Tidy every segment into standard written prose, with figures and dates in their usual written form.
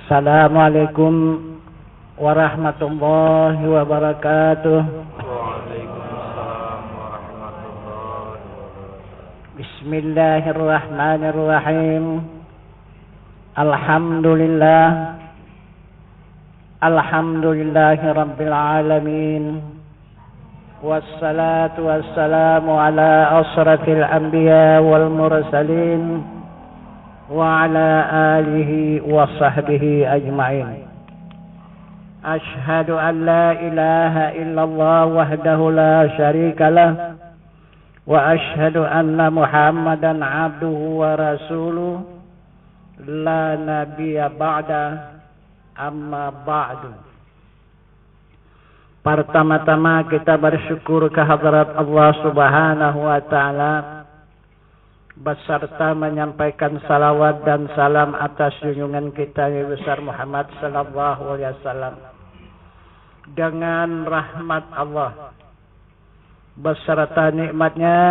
Assalamualaikum warahmatullahi wabarakatuh. Waalaikumsalam warahmatullahi wabarakatuh. Bismillahirrahmanirrahim. Alhamdulillahi rabbil alamin. Wassalatu wassalamu ala asrafil anbiya wal mursalin wa ala alihi wa sahbihi ajma'in. Ashhadu an la ilaha illallah wahdahu la syarika lah wa ashhadu anna Muhammadan abduhu wa rasuluh la nabiyya ba'da amma ba'du. Pertama-tama kita bersyukur kehadrat Allah Subhanahu wa taala beserta menyampaikan salawat dan salam atas junjungan kita yang besar Muhammad sallallahu alaihi wasallam. Dengan rahmat Allah beserta nikmatnya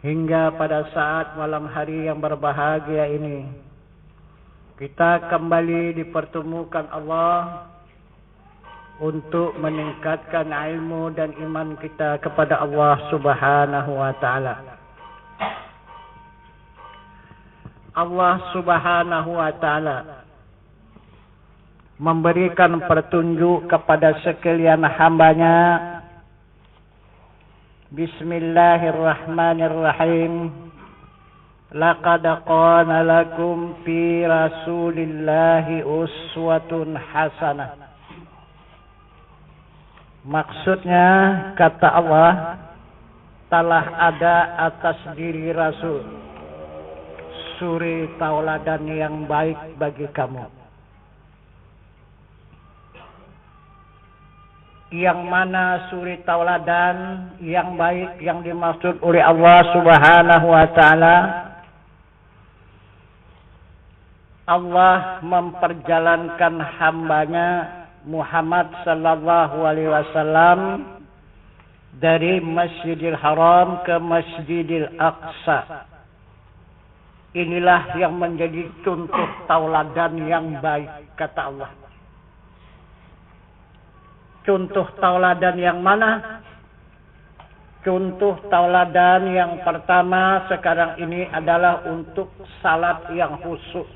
hingga pada saat malam hari yang berbahagia ini kita kembali dipertemukan Allah untuk meningkatkan ilmu dan iman kita kepada Allah Subhanahu wa taala. Allah Subhanahu wa taala memberikan petunjuk kepada sekalian hambanya. Bismillahirrahmanirrahim. Laqad qana lakum fi rasulillahi uswatun hasanah. Maksudnya kata Allah, telah ada atas diri Rasul suri tauladan yang baik bagi kamu. Yang mana suri tauladan yang baik yang dimaksud oleh Allah Subhanahu wa taala? Allah memperjalankan hambanya Muhammad sallallahu alaihi wasallam dari Masjidil Haram ke Masjidil Aqsa. Inilah yang menjadi contoh tauladan yang baik, kata Allah. Contoh tauladan yang mana? Contoh tauladan yang pertama sekarang ini adalah untuk salat yang khusyuk.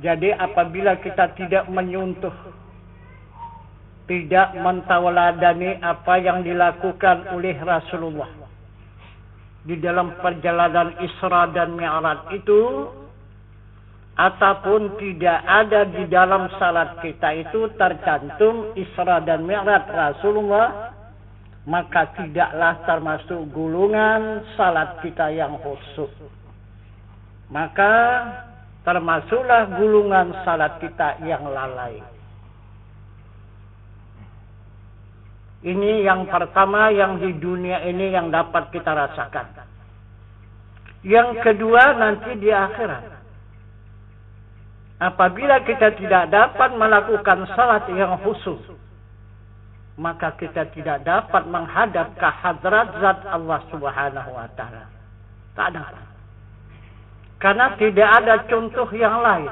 Jadi apabila kita tidak menyuntuh, tidak mentauladani apa yang dilakukan oleh Rasulullah di dalam perjalanan Isra dan Mi'raj itu, ataupun tidak ada di dalam salat kita itu tercantum Isra dan Mi'raj Rasulullah, maka tidaklah termasuk golongan salat kita yang khusyuk. Maka termasuklah golongan salat kita yang lalai. Ini yang pertama yang di dunia ini yang dapat kita rasakan. Yang kedua nanti di akhirat. Apabila kita tidak dapat melakukan salat yang khusyuk, maka kita tidak dapat menghadap ke hadrat zat Allah Subhanahu wa taala. Tak ada. Karena tidak ada contoh yang lain.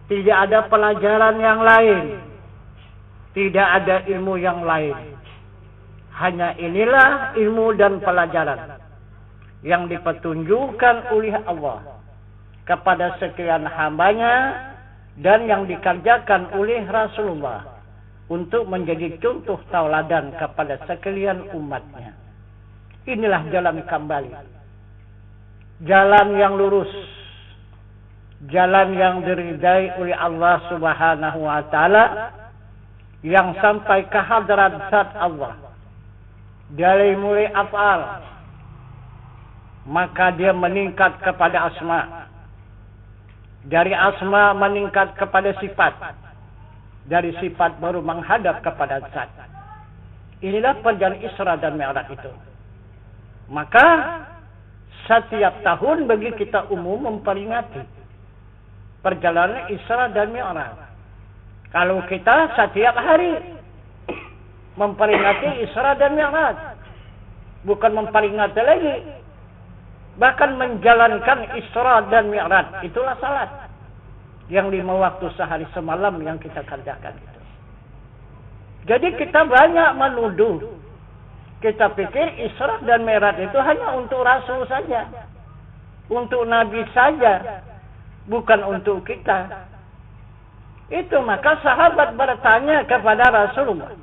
Tidak ada pelajaran yang lain. Tidak ada ilmu yang lain. Hanya inilah ilmu dan pelajaran yang dipetunjukkan oleh Allah kepada sekalian hambanya dan yang dikerjakan oleh Rasulullah untuk menjadi contoh tauladan kepada sekalian umatnya. Inilah jalan kembali. Jalan yang lurus. Jalan yang diridai oleh Allah Subhanahu wa taala, yang sampai ke hadrat zat Allah dari mulai af'al, maka dia meningkat kepada asma, dari asma meningkat kepada sifat, dari sifat baru menghadap kepada zat. Inilah perjalanan Isra dan Mi'raj itu. Maka setiap tahun bagi kita umum memperingati perjalanan Isra dan Mi'raj. Kalau kita setiap hari memperingati Isra dan Mi'raj, bukan memperingati lagi Bahkan menjalankan Isra dan Mi'raj. Itulah salat. Yang 5 waktu sehari semalam yang kita kerjakan itu. Jadi kita banyak menuduh. Kita pikir Isra dan Mi'raj itu hanya untuk Rasul saja. Untuk Nabi saja. Bukan untuk kita. Itu maka sahabat bertanya kepada Rasulullah.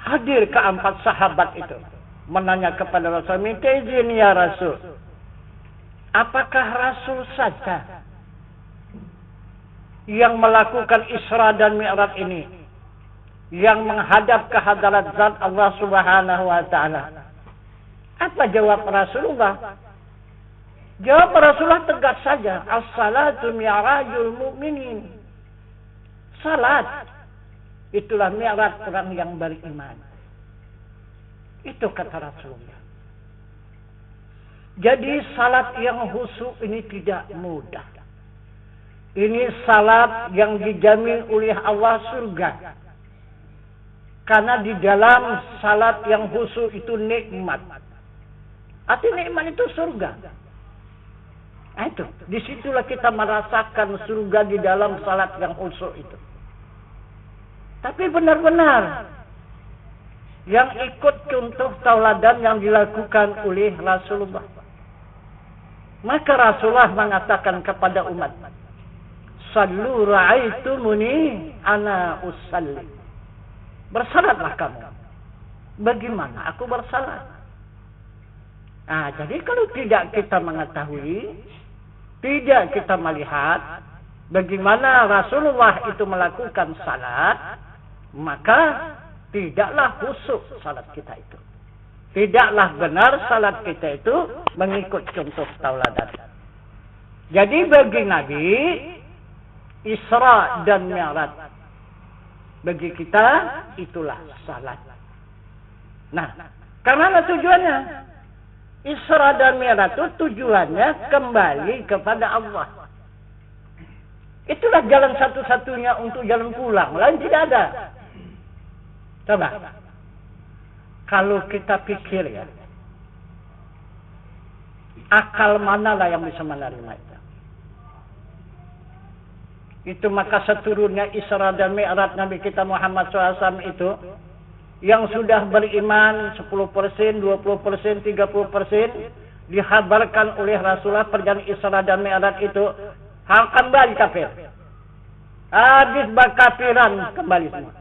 Hadir keempat sahabat itu. Menanya kepada Rasul, minta izin ya Rasul. Apakah Rasul saja yang melakukan Isra dan Mi'raj ini, yang menghadap ke hadarat zat Allah Subhanahu wa taala? Apa jawab Rasulullah? Jawab Rasulullah tegas saja, as-salatu mi'rajul mu'minin. Salat itulah mi'raj orang yang beriman. Itu kata Rasulullah. Jadi salat yang khusyuk ini tidak mudah. Ini salat yang dijamin oleh Allah surga. Karena di dalam salat yang khusyuk itu nikmat. Arti nikmat itu surga. Nah itu, disitulah kita merasakan surga di dalam salat yang khusyuk itu. Tapi benar-benar yang ikut contoh tauladan yang dilakukan oleh Rasulullah. Maka Rasulullah mengatakan kepada umat, sallu ra'aitumuni ana usalli. Bersalatlah kamu. Bagaimana aku bersalat? Nah, jadi kalau tidak kita mengetahui, tidak kita melihat bagaimana Rasulullah itu melakukan salat, maka tidaklah khusyuk salat kita itu. Tidaklah benar salat kita itu mengikut contoh tauladan. Jadi bagi Nabi, Isra dan Mi'raj bagi kita itulah salat. Nah, karena tujuannya Isra dan Mi'raj itu tujuannya kembali kepada Allah. Itulah jalan satu-satunya untuk jalan pulang. Lain tidak ada. Coba. Kalau kita pikir ya. Akal manalah yang bisa menerima itu. Itu maka seturunnya Isra dan Mi'raj Nabi kita Muhammad SAW itu. Yang sudah beriman 10%, 20%, 30%. Dihabarkan oleh Rasulullah perjalanan Isra dan Mi'raj itu. Hal kembali kafir. Habis berkafiran kembali semua.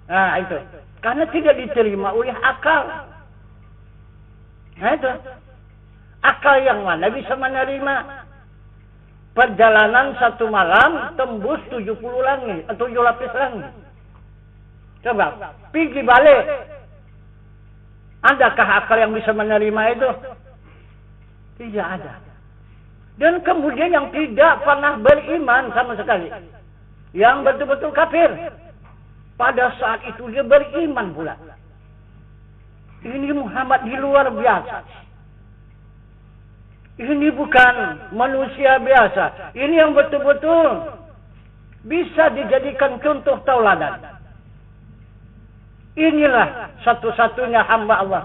Nah itu. Karena tidak diterima oleh akal. Nah itu. Akal yang mana bisa menerima perjalanan satu malam tembus 70 langit atau 7 lapis langit. Coba, pergi balik. Adakah akal yang bisa menerima itu? Tidak ada. Dan kemudian yang tidak pernah beriman sama sekali. Yang betul-betul kafir. Pada saat itu dia beriman pula. Ini Muhammad di luar biasa. Ini bukan manusia biasa. Ini yang betul-betul bisa dijadikan contoh tauladan. Inilah satu-satunya hamba Allah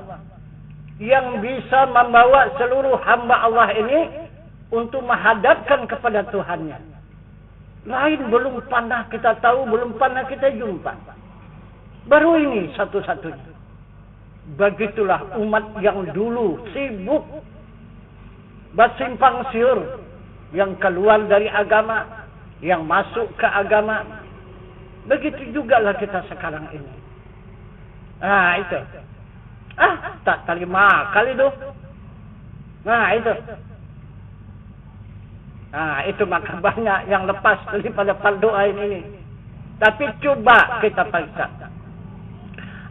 yang bisa membawa seluruh hamba Allah ini untuk menghadapkan kepada Tuhannya. Lain belum pernah kita tahu, belum pernah kita jumpa. Baru ini satu-satunya. Begitulah umat yang dulu sibuk bersimpang siur, yang keluar dari agama, yang masuk ke agama. Begitu jugalah kita sekarang ini. Nah itu. Tak terima kali itu. Nah itu. Nah itu maka banyak yang lepas daripada fardu ain ini. Tapi coba kita periksa.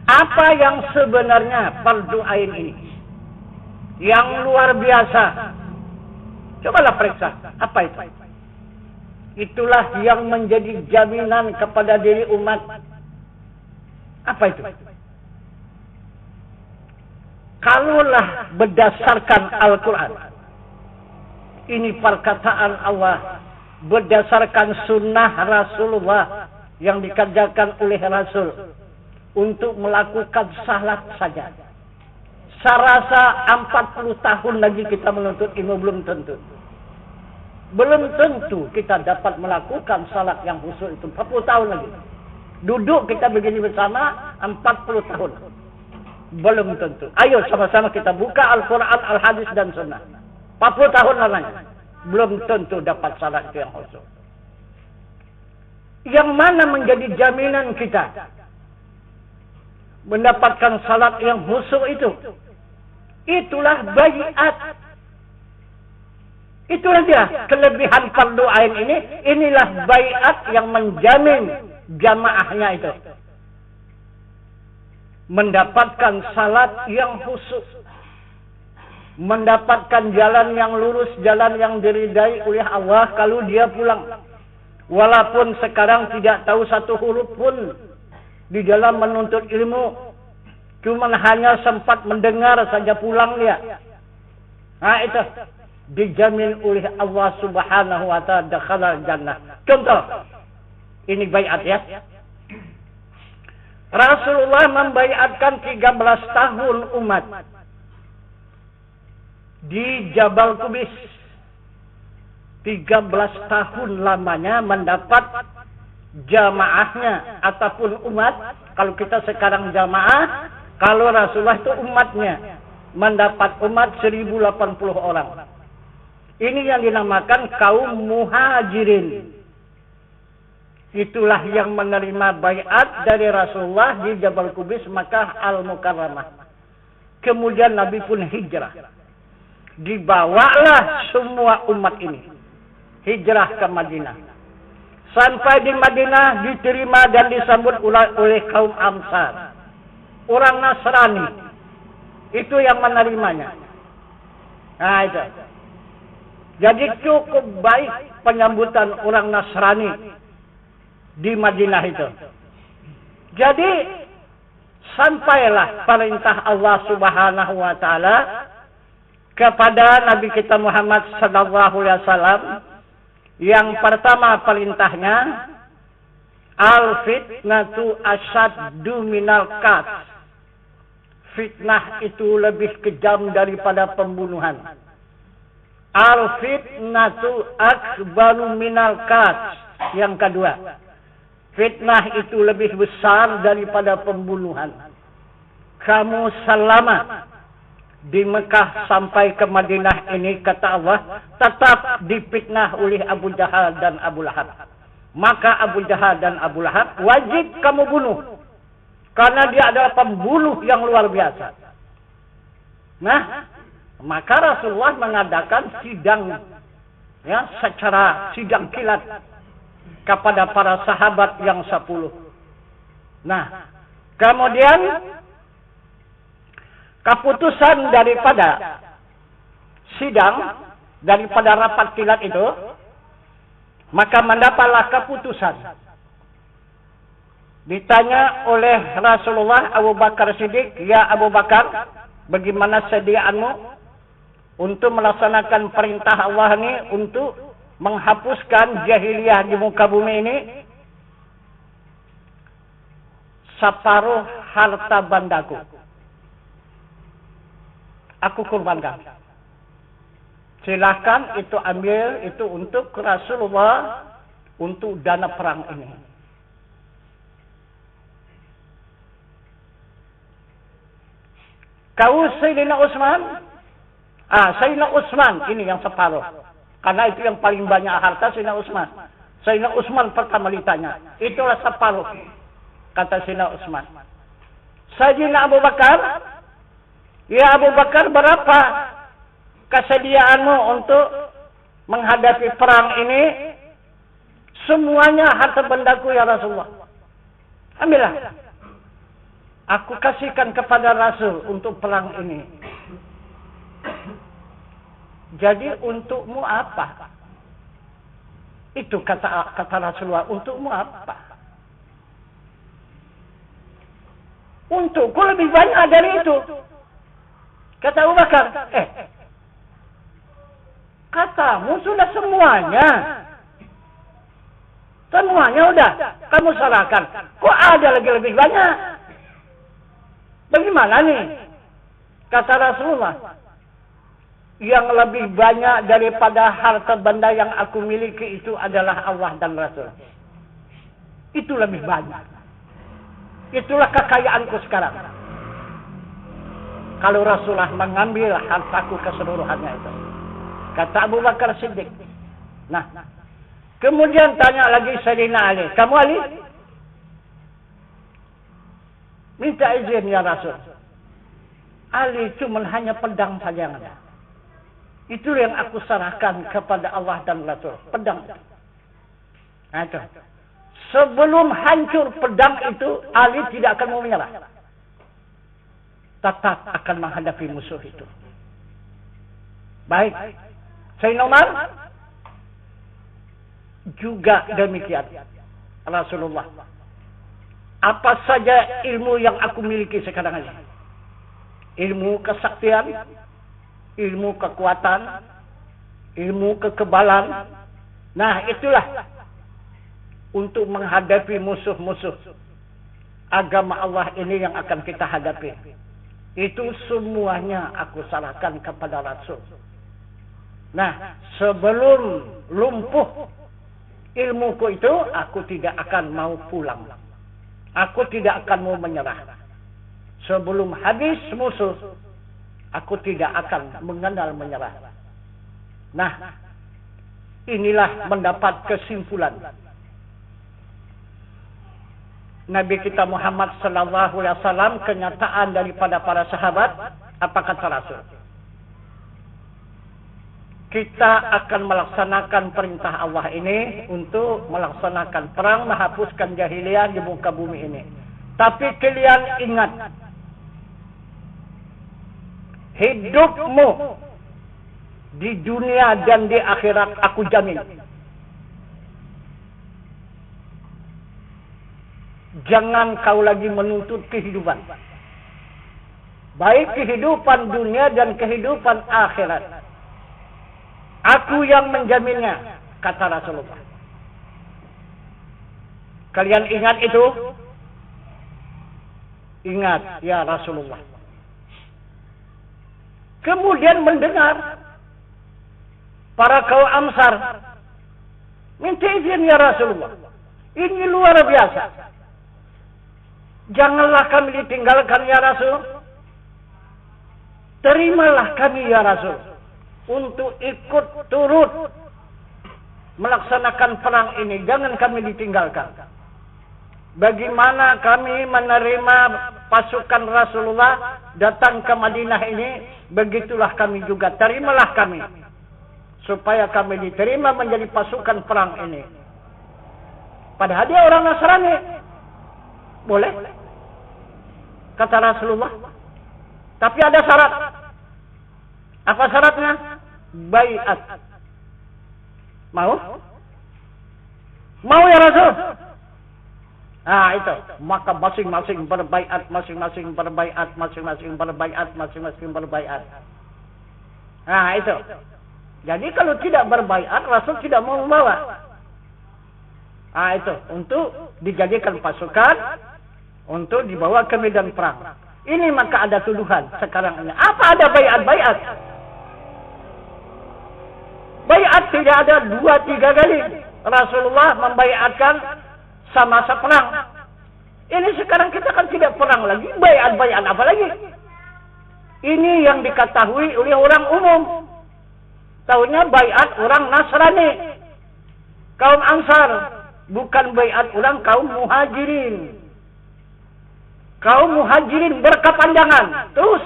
Apa yang sebenarnya fardu ain ini? Yang luar biasa. Cobalah periksa. Apa itu? Itulah yang menjadi jaminan kepada diri umat. Apa itu? Kalaulah berdasarkan Al-Quran, ini perkataan Allah, berdasarkan sunnah Rasulullah yang dikerjakan oleh Rasul untuk melakukan salat saja. Saya rasa 40 tahun lagi kita menuntut ilmu belum tentu. Belum tentu kita dapat melakukan salat yang khusyuk itu 40 tahun lagi. Duduk kita begini bersama 40 tahun. Belum tentu. Ayo sama-sama kita buka Al-Quran, Al-Hadis dan Sunnah. 40 tahun lamanya. Belum tentu dapat salat itu yang khusyuk. Yang mana menjadi jaminan kita mendapatkan salat yang khusyuk itu? Itulah baiat. Itulah dia kelebihan fardu ain ini. Inilah baiat yang menjamin jamaahnya itu mendapatkan salat yang khusyuk, mendapatkan jalan yang lurus, jalan yang diridai oleh Allah kalau dia pulang. Walaupun sekarang tidak tahu satu huruf pun di dalam menuntut ilmu, cuman hanya sempat mendengar saja pulang dia. Nah itu dijamin oleh Allah Subhanahu wa ta'ala dakhalal jannah. Contoh, ini baiat ya. Rasulullah membaiatkan 13 tahun umat di Jabal Qubis. 13 tahun lamanya mendapat jamaahnya ataupun umat. Kalau kita sekarang jamaah, kalau Rasulullah itu umatnya mendapat umat 1080 orang. Ini yang dinamakan kaum muhajirin. Itulah yang menerima baiat dari Rasulullah di Jabal Qubis Makkah Al-Mukarramah. Kemudian Nabi pun hijrah. Dibawalah semua umat ini hijrah ke Madinah. Sampai di Madinah diterima dan disambut oleh kaum Ansar. Orang Nasrani. Itu yang menerimanya. Nah itu. Jadi cukup baik penyambutan orang Nasrani di Madinah itu. Jadi sampailah perintah Allah Subhanahu wa taala kepada Nabi kita Muhammad sallallahu alaihi wasallam. Yang pertama perintahnya, al-fitnatu asyaddu minal qatl. Fitnah itu lebih kejam daripada pembunuhan. Al-fitnatu akbaru minal qatl. Yang kedua, fitnah itu lebih besar daripada pembunuhan. Kamu selama di Mekah sampai ke Madinah ini, kata Allah, tetap difitnah oleh Abu Jahal dan Abu Lahab. Maka Abu Jahal dan Abu Lahab wajib kamu bunuh. Karena dia adalah pembunuh yang luar biasa. Nah, maka Rasulullah mengadakan sidang, ya, secara sidang kilat kepada para sahabat yang 10. Nah, kemudian keputusan daripada sidang, daripada rapat kilat itu, maka mendapatlah keputusan. Ditanya oleh Rasulullah Abu Bakar Siddiq, ya Abu Bakar, bagaimana sediaanmu untuk melaksanakan perintah Allah ini untuk menghapuskan jahiliyah di muka bumi ini? Separuh harta bandaku aku kurbankan. Silakan itu ambil, itu untuk Rasulullah, untuk dana perang ini. Kau Sayyidina Utsman? Sayyidina Utsman ini yang separuh. Karena itu yang paling banyak harta Sayyidina Utsman. Sayyidina Utsman pertama ditanya. Itulah separuh, kata Sayyidina Utsman. Sayyidina Abu Bakar, ya Abu Bakar, berapa kesediaanmu untuk menghadapi perang ini? Semuanya harta bendaku ya Rasulullah. Ambillah. Aku kasihkan kepada Rasul untuk perang ini. Jadi untukmu apa? Itu kata Rasulullah, untukmu apa? Untukku lebih banyak dari itu. Kata Abu Bakar, katamu sudah semuanya. Semuanya udah kamu serahkan. Kok ada lagi lebih banyak? Bagaimana nih? Kata Rasulullah, yang lebih banyak daripada harta benda yang aku miliki itu adalah Allah dan Rasul. Itu lebih banyak. Itulah kekayaanku sekarang. Kalau Rasulullah mengambil hartaku keseluruhannya itu. Kata Abu Bakar Siddiq. Nah, kemudian tanya lagi Sayyidina Ali. Kamu Ali? Minta izin ya Rasul. Ali cuma hanya pedang saja yang ada. Itu yang aku serahkan kepada Allah dan Rasul. Pedang. Nah, itu. Sebelum hancur pedang itu, Ali tidak akan mau menyerah. Tetap akan menghadapi musuh itu. Baik. Sayyidina Umar juga demikian. Rasulullah. Apa saja ilmu yang aku miliki sekarang ini. Ilmu kesaktian, ilmu kekuatan, ilmu kekebalan. Nah, itulah untuk menghadapi musuh-musuh agama Allah ini yang akan kita hadapi. Itu semuanya aku serahkan kepada Rasul. Nah, sebelum lumpuh ilmuku itu, aku tidak akan mau pulang. Aku tidak akan mau menyerah. Sebelum habis musuh, aku tidak akan mengenal menyerah. Nah, inilah mendapat kesimpulan. Nabi kita Muhammad sallallahu alaihi wasallam, kenyataan daripada para sahabat, apa kata Rasul? Kita akan melaksanakan perintah Allah ini untuk melaksanakan perang, menghapuskan jahiliyah di muka bumi ini. Tapi kalian ingat, hidupmu di dunia dan di akhirat aku jamin. Jangan kau lagi menuntut kehidupan. Baik kehidupan dunia dan kehidupan akhirat. Aku yang menjaminnya, kata Rasulullah. Kalian ingat itu? Ingat, ya Rasulullah. Kemudian mendengar para kaum Ansar minta izin ya Rasulullah. Ini luar biasa. Janganlah kami ditinggalkan ya Rasul. Terimalah kami ya Rasul untuk ikut turut melaksanakan perang ini. Jangan kami ditinggalkan. Bagaimana kami menerima pasukan Rasulullah datang ke Madinah ini, begitulah kami juga. Terimalah kami supaya kami diterima menjadi pasukan perang ini. Padahal dia orang Nasrani. Boleh, kata Rasulullah. Tapi ada syarat. Apa syaratnya? Baiat. Mau? Mau ya Rasul? Nah itu. Maka masing-masing berbaiat, masing-masing berbaiat, masing-masing berbaiat, masing-masing berbaiat. Nah itu. Jadi kalau tidak berbaiat, Rasul tidak mau membawa. Nah itu. Untuk dijadikan pasukan, untuk dibawa ke medan perang. Ini maka ada tuduhan sekarang ini. Apa ada baiat-baiat? Baiat tidak ada 2-3 kali. Rasulullah membaiatkan sama-sama perang. Ini sekarang kita kan tidak perang lagi. Baiat-baiat apa lagi? Ini yang diketahui oleh orang umum. Tahunya baiat orang Nasrani. Kaum Ansar. Bukan baiat orang kaum Muhajirin. Kaum Muhajirin berkepanjangan. Terus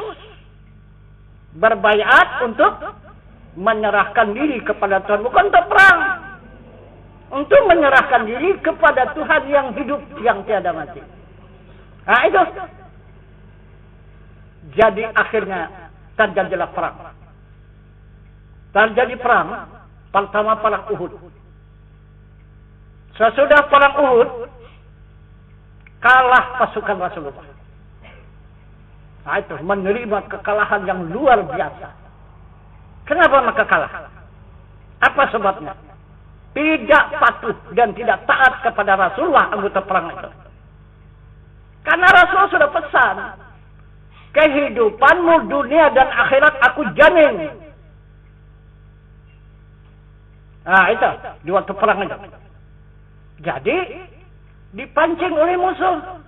berbaiat untuk menyerahkan diri kepada Tuhan. Bukan untuk perang. Untuk menyerahkan diri kepada Tuhan yang hidup, yang tiada mati. Nah itu. Jadi akhirnya terjadilah perang. Terjadi perang. Pertama perang Uhud. Sesudah perang Uhud, kalah pasukan Rasulullah. Nah itu, menerima kekalahan yang luar biasa. Kenapa maka kalah? Apa sebabnya? Tidak patuh dan tidak taat kepada Rasulullah anggota perang itu. Karena Rasulullah sudah pesan, kehidupanmu dunia dan akhirat aku jamin. Nah itu di waktu perang itu. Jadi dipancing oleh musuh.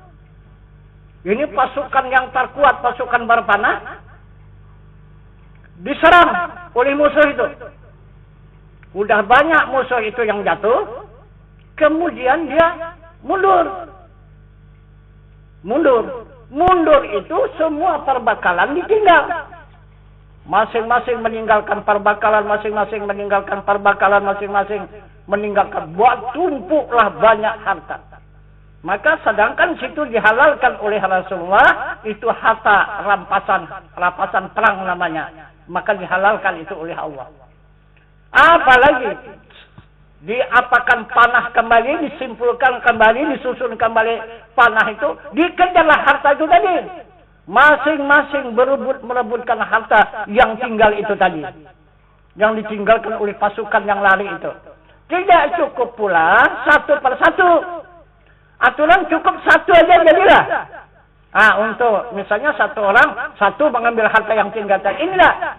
Ini pasukan yang terkuat, pasukan berpanah, diserang oleh musuh itu. Udah banyak musuh itu yang jatuh, kemudian dia mundur. Mundur itu semua perbekalan ditinggal. Masing-masing meninggalkan perbekalan, masing-masing meninggalkan perbekalan, masing-masing meninggalkan. Buat tumpuklah banyak harta. Maka sedangkan situ dihalalkan oleh Rasulullah, itu harta rampasan perang namanya. Maka dihalalkan itu oleh Allah. Apalagi diapakan panah kembali, disimpulkan kembali, disusun kembali panah itu, dikejarlah harta itu tadi. Masing-masing merebutkan harta yang tinggal itu tadi. Yang ditinggalkan oleh pasukan yang lari itu. Tidak cukup pula satu persatu. Aturan cukup satu aja jadilah. Untuk misalnya satu orang, satu mengambil harta yang tinggal tadi. Inilah.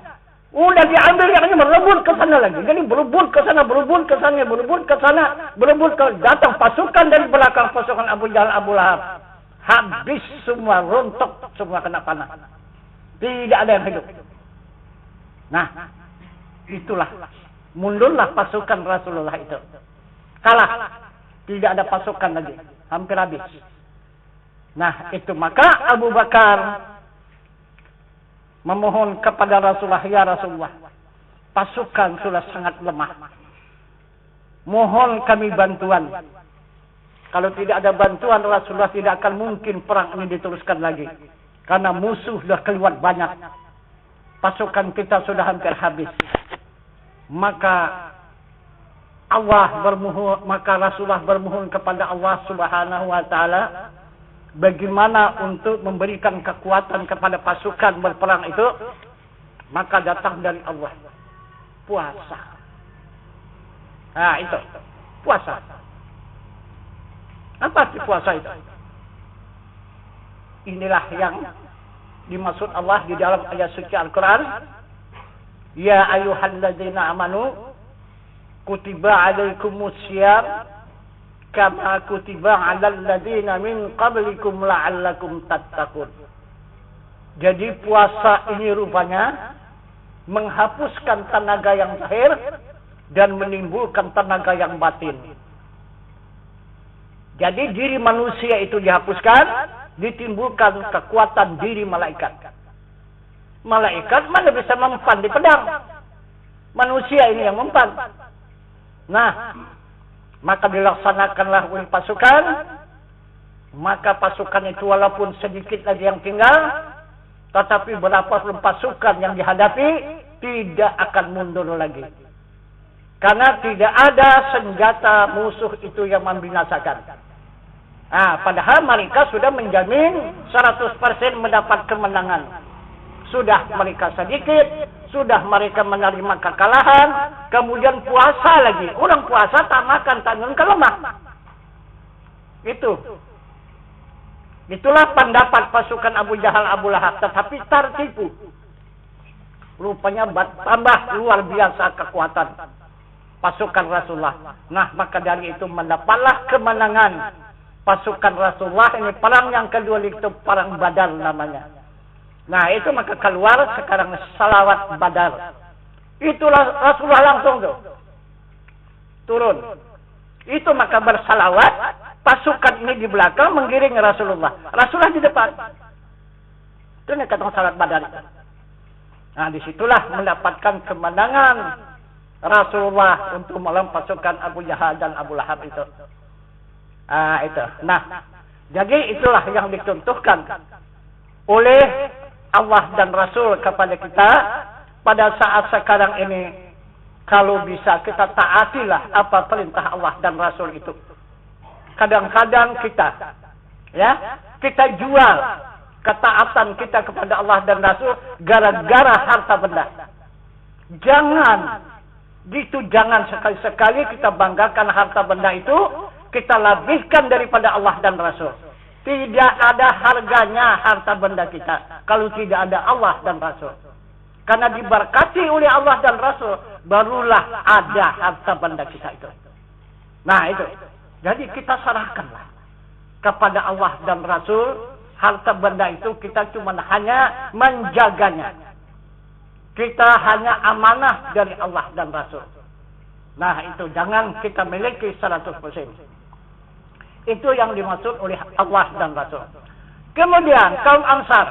Udah diambil yang ini berebut ke sana lagi. Jadi berebut ke sana, berebut ke sana, berebut ke sana, berebut ke datang pasukan dari belakang pasukan Abu Jahal, Abu Lahab. Habis semua, rontok semua kena panah. Tidak ada yang hidup. Nah, itulah mundurlah pasukan Rasulullah itu. Kalah. Tidak ada pasukan lagi. Hampir habis. Nah, itu maka Abu Bakar memohon kepada Rasulullah, ya Rasulullah, pasukan sudah sangat lemah. Mohon kami bantuan. Kalau tidak ada bantuan Rasulullah tidak akan mungkin perang ini diteruskan lagi. Karena musuh sudah keluar banyak. Pasukan kita sudah hampir habis. Maka Rasulullah bermohon kepada Allah Subhanahu wa taala bagaimana untuk memberikan kekuatan kepada pasukan berperang itu. Maka datang dari Allah puasa. Nah itu puasa. Apa arti puasa itu? Inilah yang dimaksud Allah di dalam ayat suci Al-Quran. Ya ayyuhalladzina amanu kutiba alaikumus syiyam kama kutiba alal ladzina min qablikum la'allakum tattaqun. Jadi puasa ini rupanya menghapuskan tenaga yang zahir dan menimbulkan tenaga yang batin. Jadi diri manusia itu dihapuskan, ditimbulkan kekuatan diri malaikat. Malaikat mana bisa mempan di pedang? Manusia ini yang mempan. Nah, maka dilaksanakanlah oleh pasukan. Maka pasukan itu walaupun sedikit lagi yang tinggal, tetapi berapapun pasukan yang dihadapi, tidak akan mundur lagi. Karena tidak ada senjata musuh itu yang membinasakan. Padahal mereka sudah menjamin 100% mendapat kemenangan. Sudah mereka sedikit, sudah mereka menerima kekalahan, kemudian puasa lagi. Orang puasa tak makan, tak minum, lemah. Itulah pendapat pasukan Abu Jahal, Abu Lahab, tetapi tertipu. Rupanya tambah luar biasa kekuatan pasukan Rasulullah. Nah, maka dari itu mendapatlah kemenangan pasukan Rasulullah. Ini perang yang kedua itu perang Badar namanya. Nah, itu maka keluar sekarang salawat Badar. Itulah Rasulullah langsung tuh turun. Itu maka bersalawat, pasukan ini di belakang menggiring Rasulullah. Rasulullah di depan. Itu yang kata salawat Badar. Nah, disitulah mendapatkan kemenangan Rasulullah untuk melawan pasukan Abu Jahal dan Abu Lahab itu. Itu. Nah, jadi itulah yang dicontohkan oleh Allah dan Rasul kepada kita pada saat sekarang ini. Kalau bisa kita taatilah apa perintah Allah dan Rasul itu. Kadang-kadang kita jual ketaatan kita kepada Allah dan Rasul gara-gara harta benda. Jangan sekali-sekali kita banggakan harta benda itu, kita lebihkan daripada Allah dan Rasul. Tidak ada harganya harta benda kita kalau tidak ada Allah dan Rasul. Karena diberkati oleh Allah dan Rasul, barulah ada harta benda kita itu. Nah itu. Jadi kita serahkanlah kepada Allah dan Rasul. Harta benda itu kita cuma hanya menjaganya. Kita hanya amanah dari Allah dan Rasul. Nah itu, jangan kita miliki 100%. Itu yang dimaksud oleh Allah dan Rasul. Kemudian kaum Ansar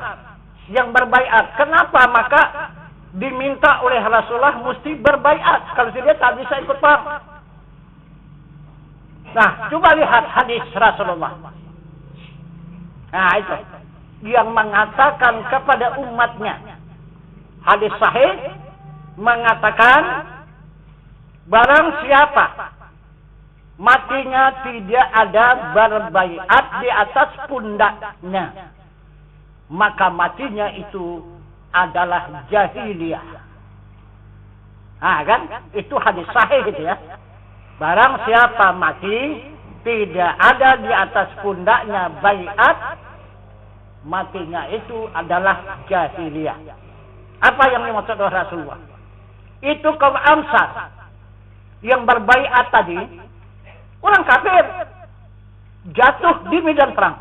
yang berbaiat, kenapa maka diminta oleh Rasulullah mesti berbaiat? Kalau dia tak bisa ikut perang. Nah, coba lihat hadis Rasulullah. Nah itu, yang mengatakan kepada umatnya, hadis sahih mengatakan, barang siapa matinya tidak ada berbaiat di atas pundaknya, maka matinya itu adalah jahiliyah. Nah kan, itu hadis sahih gitu ya. Barang siapa mati tidak ada di atas pundaknya baiat, matinya itu adalah jahiliyah. Apa yang dimaksud oleh Rasulullah? Itu kaum Ansar yang berbaiat tadi, orang kafir, jatuh di medan perang,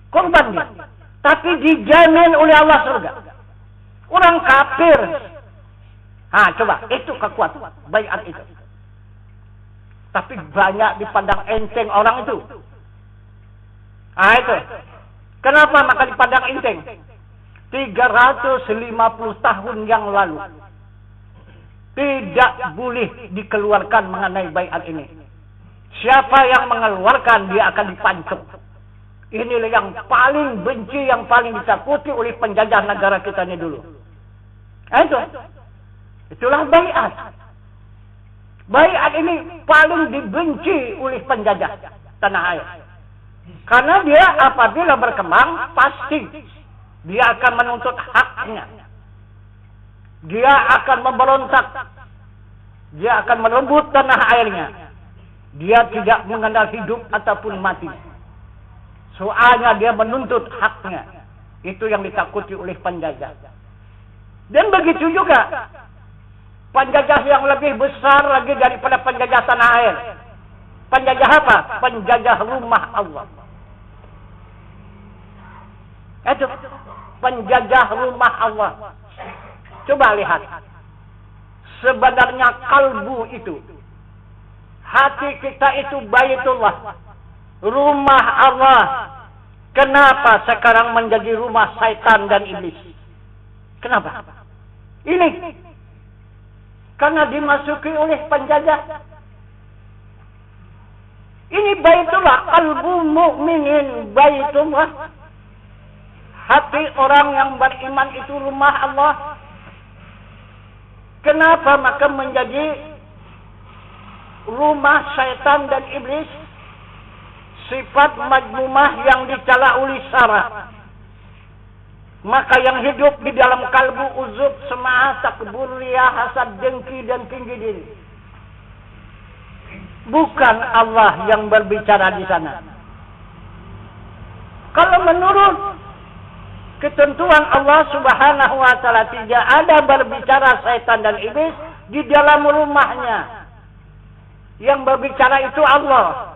korban dia, tapi dijamin oleh Allah surga. Orang kafir, coba itu kekuatan baiat itu. Tapi banyak dipandang enteng orang itu. Itu. Kenapa maka dipandang enteng? 350 tahun yang lalu tidak boleh dikeluarkan mengenai baiat ini. Siapa yang mengeluarkan, dia akan dipancung. Inilah yang paling benci, yang paling ditakuti oleh penjajah negara kita ini dulu. Itulah baiat. Baiat ini paling dibenci oleh penjajah tanah air. Karena dia apabila berkembang, pasti dia akan menuntut haknya. Dia akan memberontak. Dia akan merebut tanah airnya. Dia tidak mengenal hidup ataupun mati. Soalnya dia menuntut haknya. Itu yang ditakuti oleh penjajah. Dan begitu juga penjajah yang lebih besar lagi daripada penjajah tanah air. Penjajah apa? Penjajah rumah Allah. Itu penjajah rumah Allah. Coba lihat. Sebenarnya kalbu itu, hati kita itu Baitullah, rumah Allah. Kenapa sekarang menjadi rumah syaitan dan iblis? Kenapa? Ini karena dimasuki oleh penjajah. Ini Baitullah, kalbu mukminin Baitullah. Hati orang yang beriman itu rumah Allah. Kenapa maka menjadi rumah syaitan dan iblis? Sifat majmumah yang dicela oleh syara. Maka yang hidup di dalam kalbu uzub, semaah, takbur, riyah, hasad, dengki dan tinggi diri. Bukan Allah yang berbicara di sana. Kalau menurut ketentuan Allah Subhanahu wa ta'ala, tidak ada berbicara syaitan dan iblis di dalam rumahnya. Yang berbicara itu Allah.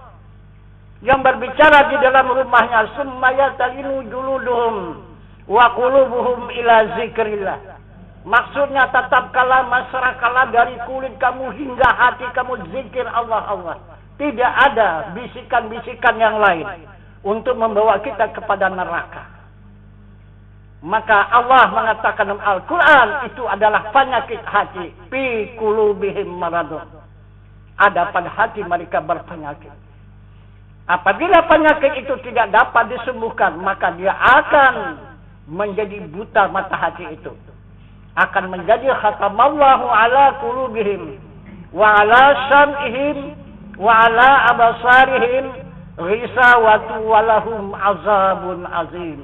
Yang berbicara di dalam rumahnya, summa yatalinu juluduhum wa qulubuhum ila zikrillah. Maksudnya tetap kala masyarakat dari kulit kamu hingga hati kamu zikir Allah Allah. Tidak ada bisikan-bisikan yang lain untuk membawa kita kepada neraka. Maka Allah mengatakan dalam Al-Quran, itu adalah penyakit hati. Fi qulubihim maradun. Ada pada hati mereka berpenyakit. Apabila penyakit itu tidak dapat disembuhkan, maka dia akan menjadi buta mata hati itu. Akan menjadi khatamallahu ala qulubihim wa ala sam'ihim wa ala abasarihim ghisawatu walahum azabun azim.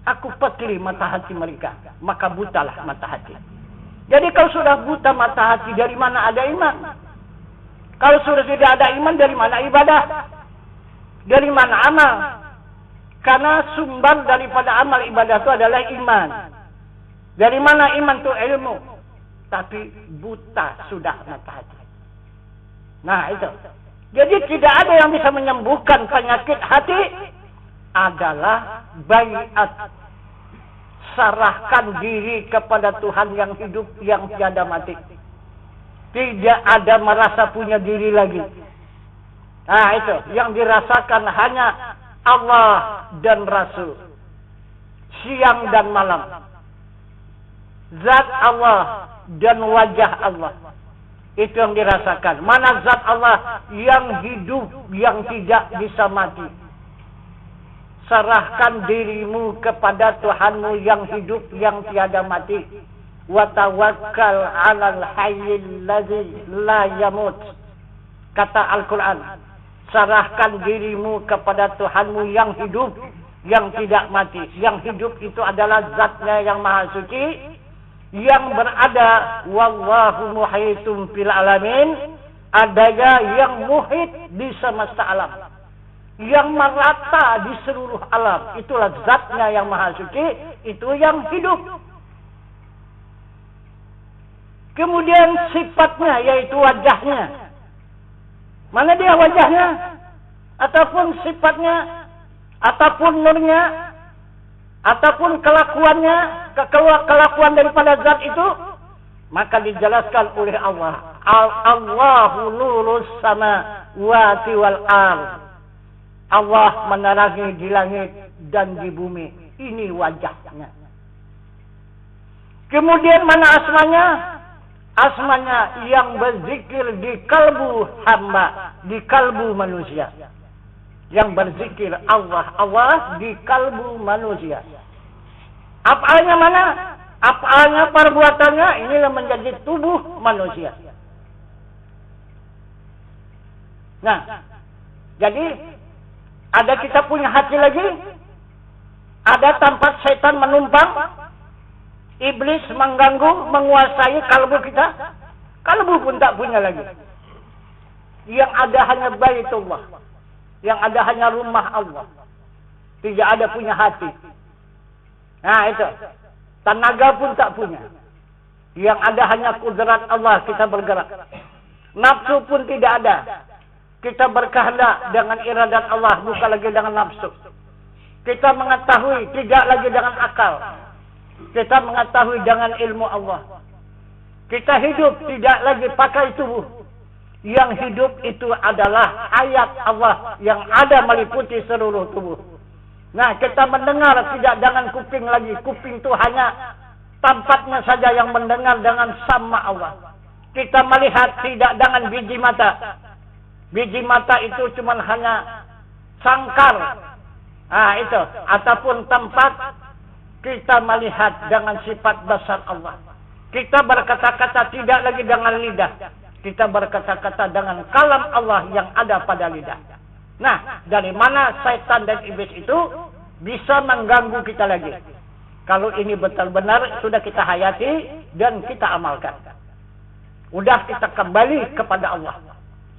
Aku petli mata hati mereka, maka butalah mata hati. Jadi kalau sudah buta mata hati, dari mana ada iman? Kalau sudah tidak ada iman, dari mana ibadah? Dari mana amal? Karena sumber daripada amal ibadah itu adalah iman. Dari mana iman itu? Ilmu. Tapi buta sudah mata hati. Nah itu. Jadi tidak ada yang bisa menyembuhkan penyakit hati adalah baiat. Serahkan diri kepada Tuhan yang hidup, yang tiada mati. Tidak ada merasa punya diri lagi. Nah itu. Yang dirasakan hanya Allah dan Rasul. Siang dan malam. Zat Allah dan wajah Allah. Itu yang dirasakan. Mana zat Allah yang hidup, yang tidak bisa mati. Serahkan dirimu kepada Tuhanmu yang hidup, yang tiada mati. Wa tawakkal 'alal hayyil ladzi la yamut. Kata Al-Quran. Serahkan dirimu kepada Tuhanmu yang hidup, yang tidak mati. Yang hidup itu adalah zatnya yang maha suci. Yang berada wallahu muhitun fil alamin, adanya yang muhit di semesta alam, yang merata di seluruh alam. Itulah zatnya yang maha suci, itu yang hidup. Kemudian sifatnya yaitu wajahnya. Mana dia wajahnya? Ataupun sifatnya, ataupun nurnya, ataupun kelakuannya, kelakuan daripada zat itu, maka dijelaskan oleh Allah. Allahu nurus samawati wal ardh. Allah menerangi di langit dan di bumi. Ini wajahnya. Kemudian mana asmanya? Asmanya yang berzikir di kalbu hamba, di kalbu manusia. Yang berzikir Allah, Allah di kalbu manusia. Af'alnya mana? Af'alnya, perbuatannya, inilah menjadi tubuh manusia. Nah, jadi ada kita punya hati lagi, ada tempat setan menumpang, iblis mengganggu, menguasai kalbu kita. Kalbu pun tak punya lagi. Yang ada hanya baitullah. Yang ada hanya rumah Allah. Tidak ada punya hati. Nah itu. Tenaga pun tak punya. Yang ada hanya kudrat Allah, kita bergerak. Nafsu pun tidak ada. Kita berkehendak dengan iradat Allah, bukan lagi dengan nafsu. Kita mengetahui, tidak lagi dengan akal. Kita mengetahui dengan ilmu Allah. Kita hidup, tidak lagi pakai tubuh. Yang hidup itu adalah ayat Allah yang ada meliputi seluruh tubuh. Nah, kita mendengar tidak dengan kuping lagi. Kuping itu hanya tempatnya saja yang mendengar dengan sama Allah. Kita melihat tidak dengan biji mata. Biji mata itu cuma hanya sangkar. Nah, itu. Ataupun tempat kita melihat dengan sifat besar Allah. Kita berkata-kata tidak lagi dengan lidah. Kita berkata-kata dengan kalam Allah yang ada pada lidah. Nah, dari mana syaitan dan iblis itu bisa mengganggu kita lagi? Kalau ini benar-benar sudah kita hayati dan kita amalkan. Udah kita kembali kepada Allah.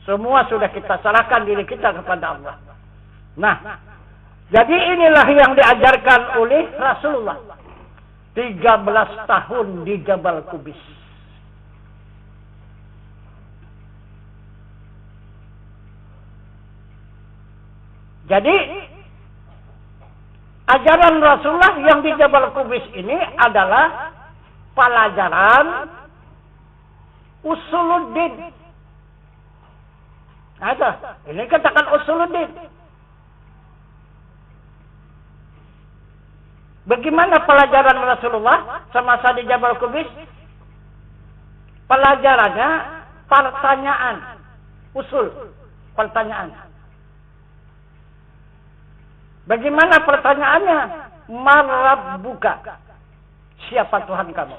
Semua sudah kita serahkan diri kita kepada Allah. Nah, jadi inilah yang diajarkan oleh Rasulullah. 13 tahun di Jabal Qubis. Jadi, ajaran Rasulullah yang di Jabal Qubis ini adalah pelajaran usuluddin. Nah, ini katakan usuluddin. Bagaimana pelajaran Rasulullah semasa di Jabal Qubis? Pelajarannya pertanyaan, usul, pertanyaan. Bagaimana pertanyaannya? Man rabbuka? Siapa Tuhan kamu?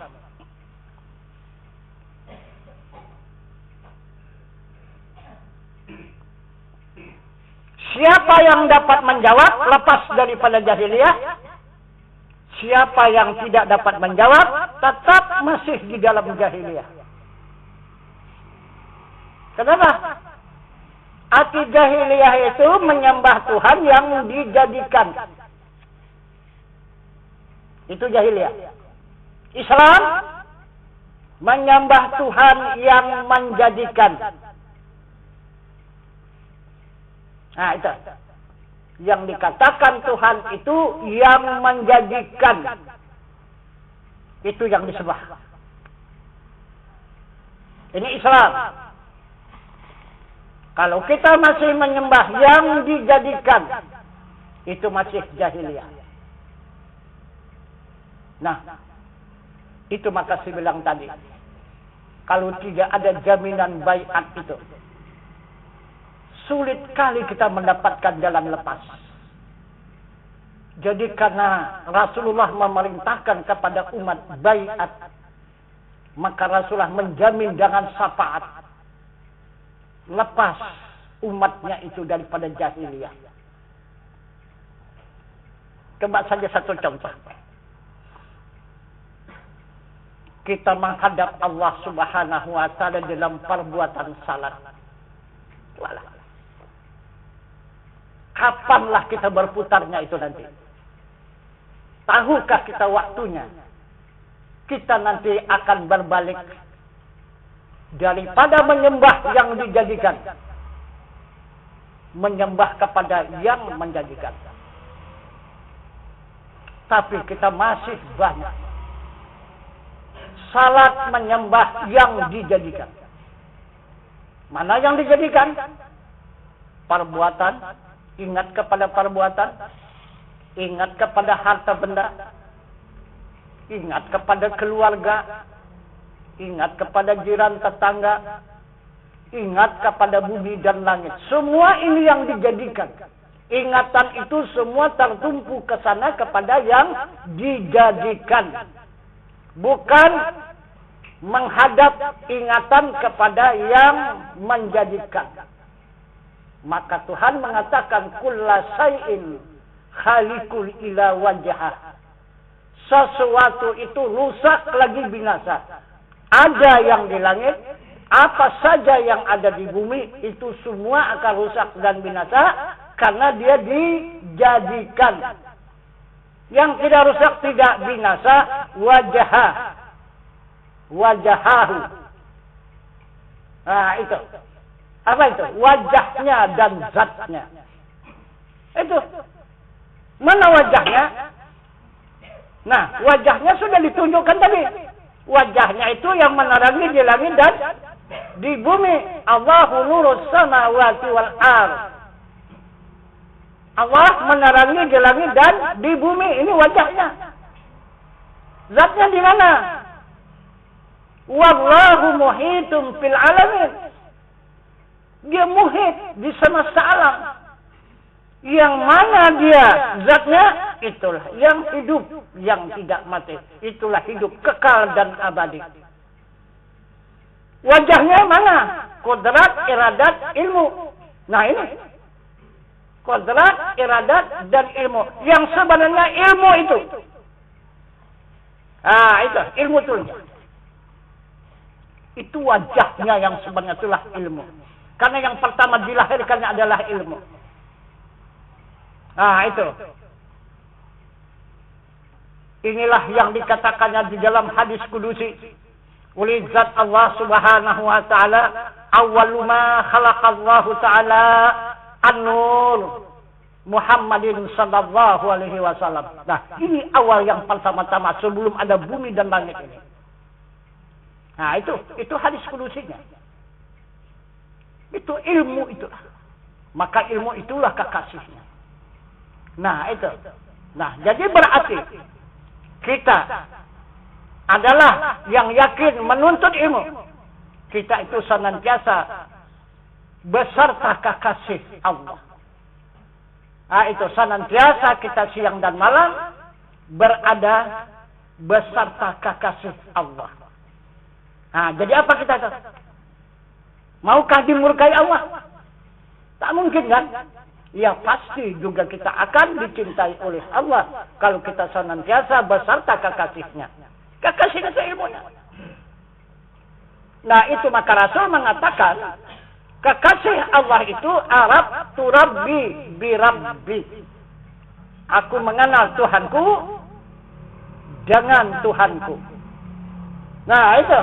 Siapa yang dapat menjawab lepas daripada jahiliyah? Siapa yang tidak dapat menjawab tetap masih di dalam jahiliyah. Kenapa? Arti jahiliyah itu menyembah Tuhan yang dijadikan Itu jahiliyah. Islam menyembah Tuhan yang menjadikan. Nah, itu. Yang dikatakan Tuhan itu yang menjadikan. Itu yang disembah. Ini Islam. Kalau kita masih menyembah yang dijadikan, itu masih jahiliyah. Nah, itu maka saya bilang tadi, kalau tidak ada jaminan baiat itu, sulit kali kita mendapatkan jalan lepas. Jadi karena Rasulullah memerintahkan kepada umat baiat, maka Rasulullah menjamin dengan syafaat lepas umatnya itu daripada jahiliyah. Coba saja satu contoh. Kita menghadap Allah Subhanahu wa taala dalam perbuatan salat. Walah. Kapanlah kita berputarnya itu nanti? Tahukah kita waktunya? Kita nanti akan berbalik daripada menyembah yang dijadikan, menyembah kepada yang menjadikan. Tapi kita masih banyak salat menyembah yang dijadikan. Mana yang dijadikan? Perbuatan, ingat kepada perbuatan, ingat kepada harta benda, ingat kepada keluarga, ingat kepada jiran tetangga, ingat kepada bumi dan langit. Semua ini yang dijadikan. Ingatan itu semua tertumpu ke sana kepada yang dijadikan. Bukan menghadap ingatan kepada yang menjadikan. Maka Tuhan mengatakan kulla syai'in khalikul ila wajhah. Sesuatu itu rusak lagi binasa. Ada yang di langit, apa saja yang ada di bumi, itu semua akan rusak dan binasa karena dia dijadikan. Yang tidak rusak, tidak binasa, wajahahu. Nah, itu. Apa itu? Wajahnya dan zatnya. Itu. Mana wajahnya? Nah, wajahnya sudah ditunjukkan tadi. Wajahnya itu yang menerangi di langit dan di bumi. Allahu nurus samawati wal ardh. Allah menerangi di langit dan di bumi. Ini wajahnya. Zatnya di mana? Wallahu muhitum fil alamin. Dia muhit di semesta alam. Yang mana dia zatnya? Itulah yang hidup, yang tidak mati. Itulah hidup kekal dan abadi. Wajahnya mana? Kodrat, iradat, ilmu. Nah ini. Kodrat, iradat, dan ilmu. Yang sebenarnya ilmu itu. Itu. Ilmu itu. Itu wajahnya yang sebenarnya itulah ilmu. Karena yang pertama dilahirkannya adalah ilmu. Itu. Inilah yang dikatakannya di dalam hadis kudusi. Oleh zat Allah Subhanahu wa taala, awwalu ma khalaqallahu taala an-nur Muhammadin sallallahu alaihi wasallam. Nah, ini awal yang pertama-tama sebelum ada bumi dan langit ini. Nah, itu hadis kudusinya. Itu ilmu itulah. Maka ilmu itulah kekasihnya. Nah, itu. Nah, jadi berarti kita adalah yang yakin menuntut ilmu. Kita itu senantiasa beserta kekasih Allah. Itu senantiasa kita siang dan malam berada beserta kekasih Allah. Jadi apa kita? Maukah dimurkai Allah? Tak mungkin kan? Ya pasti juga kita akan dicintai oleh Allah kalau kita senantiasa beserta kekasihnya. Kekasihnya itu ilmunya. Nah itu maka Rasul mengatakan kekasih Allah itu Arab turabbi birabbi. Aku mengenal Tuhanku Jangan Tuhanku. Nah itu.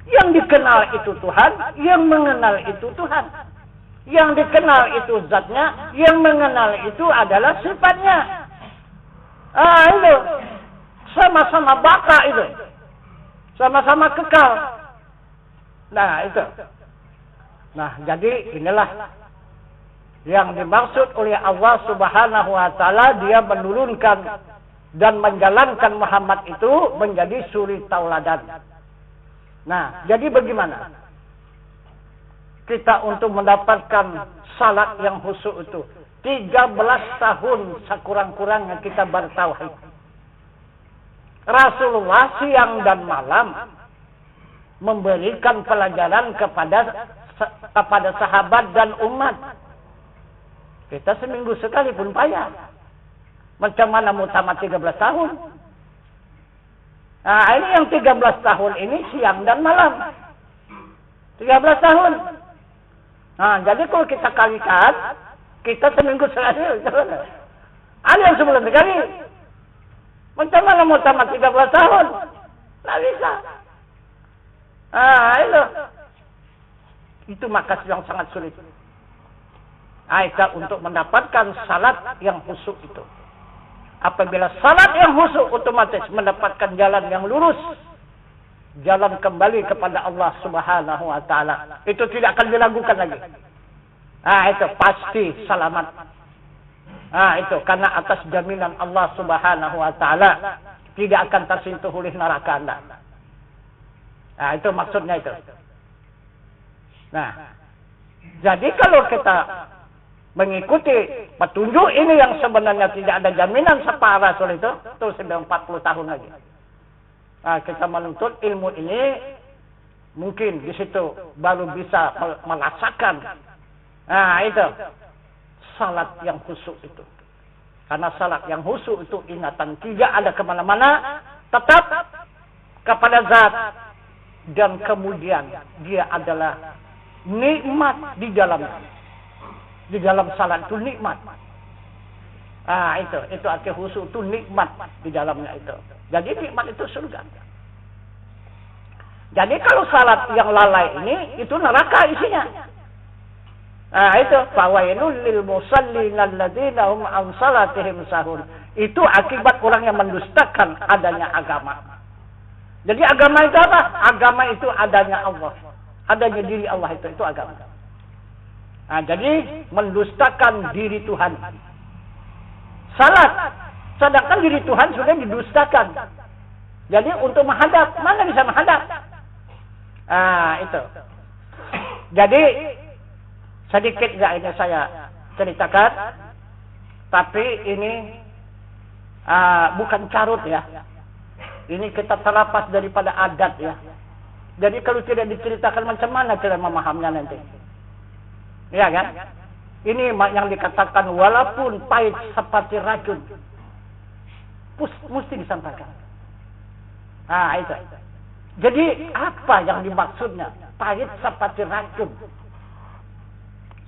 Yang dikenal itu Tuhan, yang mengenal itu Tuhan. Yang dikenal itu zatnya, yang mengenal itu adalah sifatnya. Itu. Sama-sama baka itu. Sama-sama kekal. Nah itu. Nah jadi inilah yang dimaksud oleh Allah Subhanahu wa taala, dia menurunkan dan menjalankan Muhammad itu menjadi suri tauladan. Nah, jadi bagaimana kita untuk mendapatkan salat yang khusyuk itu? 13 tahun sekurang-kurangnya kita bertauhid. Rasulullah siang dan malam memberikan pelajaran kepada sahabat dan umat. Kita seminggu sekali pun payah. Macam mana mau tamat 13 tahun? Nah, ini yang 13 tahun ini siang dan malam. 13 tahun. Nah, jadi kalau kita kalikan, kita seminggu sekali. Ada yang sebulan sekali. Macam mana mau tamat 13 tahun? Tidak bisa. Nah, itu maka yang sangat sulit. Aisyah untuk mendapatkan salat yang khusyuk itu. Apabila salat yang khusyuk, otomatis mendapatkan jalan yang lurus. Jalan kembali kepada Allah Subhanahu wa taala. Itu tidak akan diragukan lagi. Itu pasti selamat. Itu karena atas jaminan Allah Subhanahu wa taala tidak akan tersentuh oleh neraka Anda. Itu maksudnya itu. Nah, jadi kalau kita mengikuti petunjuk ini yang sebenarnya tidak ada jaminan separah Rasul itu sudah 40 tahun lagi. Nah, kita menuntut ilmu ini mungkin di situ baru bisa merasakan. Nah, itu salat yang khusyuk itu. Karena salat yang khusyuk itu ingatan tidak ada kemana-mana, tetap kepada zat, dan kemudian dia adalah nikmat di dalamnya. Di dalam salat itu nikmat. Itu arti khusyuk itu nikmat di dalamnya itu. Jadi nikmat itu surga. Jadi kalau salat yang lalai ini itu neraka isinya. Itu fawailul lil musallin alladzina hum an salatihim sahun. Itu akibat orang yang mendustakan adanya agama. Jadi agama itu apa? Agama itu adanya Allah. Adanya diri Allah itu agama. Jadi mendustakan diri Tuhan. Salat, sedangkan diri Tuhan sudah didustakan. Jadi untuk menghadap, mana bisa menghadap? Itu. Jadi sedikit ini saya ceritakan, tapi ini bukan carut ya. Ini kita terlepas daripada adat ya. Jadi kalau tidak diceritakan macam mana cara memahaminya nanti? Ya kan? Ini yang dikatakan walaupun pahit seperti racun, mesti disampaikan. Itu. Jadi apa yang dimaksudnya? Pahit seperti racun.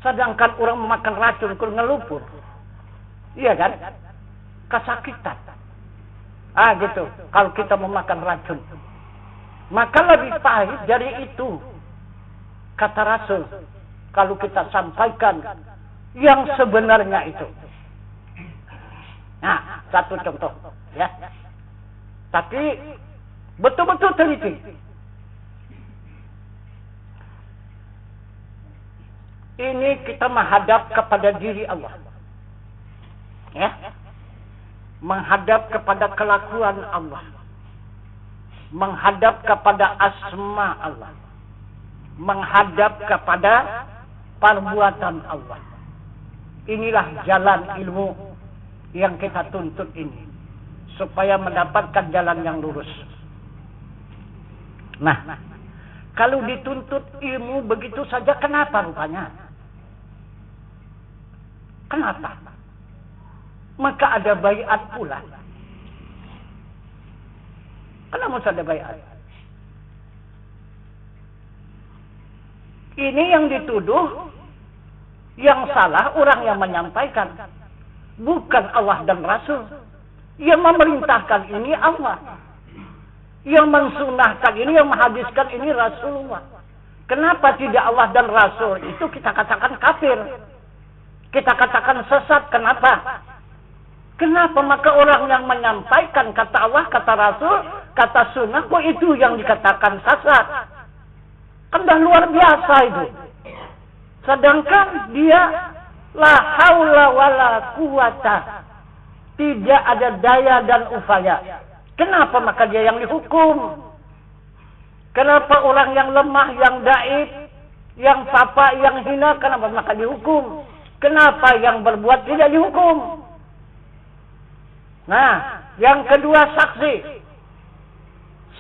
Sedangkan orang memakan racun kalau ngelupur. Iya kan? Kesakitan. Gitu. Kalau kita memakan racun. Maka lebih pahit dari itu. Kata Rasul. Kalau kita sampaikan yang sebenarnya itu. Nah, satu contoh. Ya. Tapi betul-betul teliti. Ini kita menghadap kepada diri Allah. Ya. Menghadap kepada kelakuan Allah. Menghadap kepada asma Allah. Menghadap kepada perbuatan Allah. Inilah jalan ilmu yang kita tuntut ini. Supaya mendapatkan jalan yang lurus. Nah, kalau dituntut ilmu begitu saja, kenapa rupanya? Kenapa? Maka ada baiat pula. Kenapa harus ada baiat? Ini yang dituduh, yang salah orang yang menyampaikan. Bukan Allah dan Rasul. Yang memerintahkan ini Allah. Yang mensunahkan ini, yang menghadiskan ini Rasulullah. Kenapa tidak Allah dan Rasul? Itu kita katakan kafir. Kita katakan sesat. Kenapa? Kenapa maka orang yang menyampaikan kata Allah, kata Rasul, kata sunnah, kok itu yang dikatakan sesat? Kan dah luar biasa itu. Sedangkan dia la haula wala quwata. Tidak ada daya dan upaya. Kenapa maka dia yang dihukum? Kenapa orang yang lemah, yang daif, yang papa, yang hina, kenapa maka dihukum? Kenapa yang berbuat tidak dihukum? Nah, yang kedua saksi.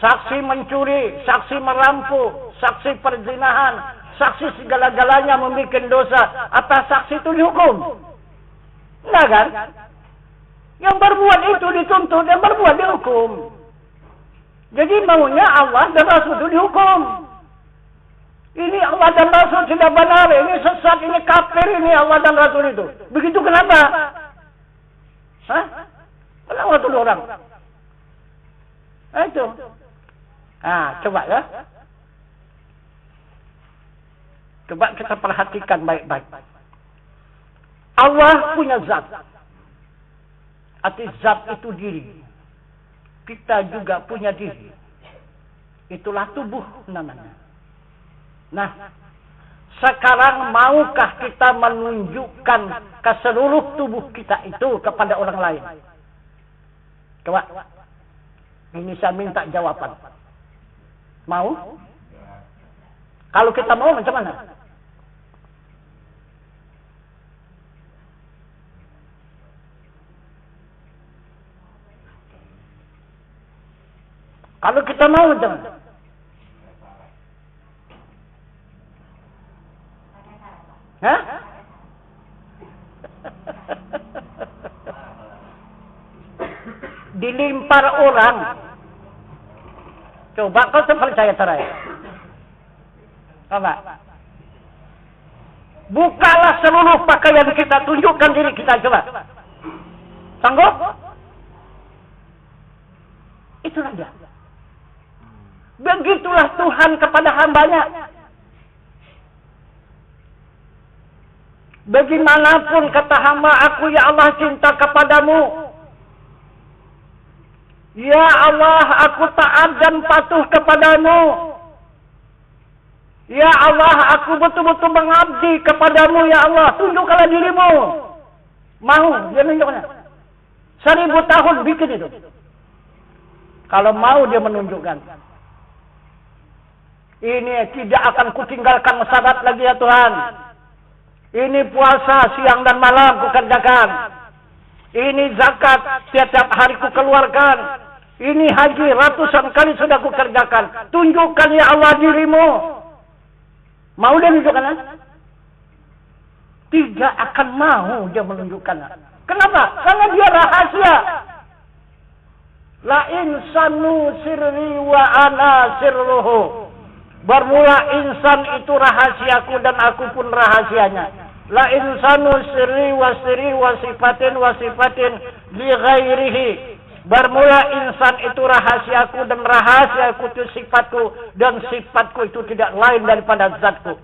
Saksi mencuri, saksi merampok, saksi perzinahan, saksi segala-galanya membuat dosa. Atas saksi itu dihukum? Enggak kan? Yang berbuat itu dituntut, yang berbuat dihukum. Jadi maunya Allah dan Rasul itu dihukum. Ini Allah dan Rasul tidak benar, ini sesat, ini kafir, ini Allah dan Rasul itu. Begitu kenapa? Hah? Kenapa tuh orang? Nah, itu. Nah, coba ya. Coba kita perhatikan baik-baik. Allah punya zat. Arti zat itu diri. Kita juga punya diri. Itulah tubuh namanya. Nah, sekarang maukah kita menunjukkan ke seluruh tubuh kita itu kepada orang lain? Coba. Ini saya minta jawaban. Mau? Kalau kita mau macam mana? Kalau kita mau macam mana? Hah? Dilimpar orang. Coba kau percaya terai. Coba. Bukalah seluruh pakaian kita, tunjukkan diri kita, coba. Sanggup? Itulah dia. Begitulah Tuhan kepada hambanya. Bagaimanapun kata hamba aku, ya Allah cinta kepadamu. Ya Allah, aku taat dan patuh kepadamu. Ya Allah, aku betul-betul mengabdi kepadamu, ya Allah. Tunjukkanlah dirimu. Mau, dia menunjukkan. 1000 tahun bikin itu. Kalau mau dia menunjukkan. Ini tidak akan kutinggalkan salat lagi ya Tuhan. Ini puasa siang dan malam kukerjakan. Ini zakat setiap hari kukeluarkan. Ini haji ratusan kali sudah kukerjakan. Tunjukkan ya Allah dirimu. Mau dia menunjukkan? Tidak akan mau dia menunjukkan. Kenapa? Karena dia rahasia. La insanu sirri wa ana sirruhu. Bermula insan itu rahasiaku dan aku pun rahasianya. La insanu sirri wa sifatin li ghairihi. Bermula insan itu rahasiaku dan rahasiaku itu sifatku dan sifatku itu tidak lain daripada zatku.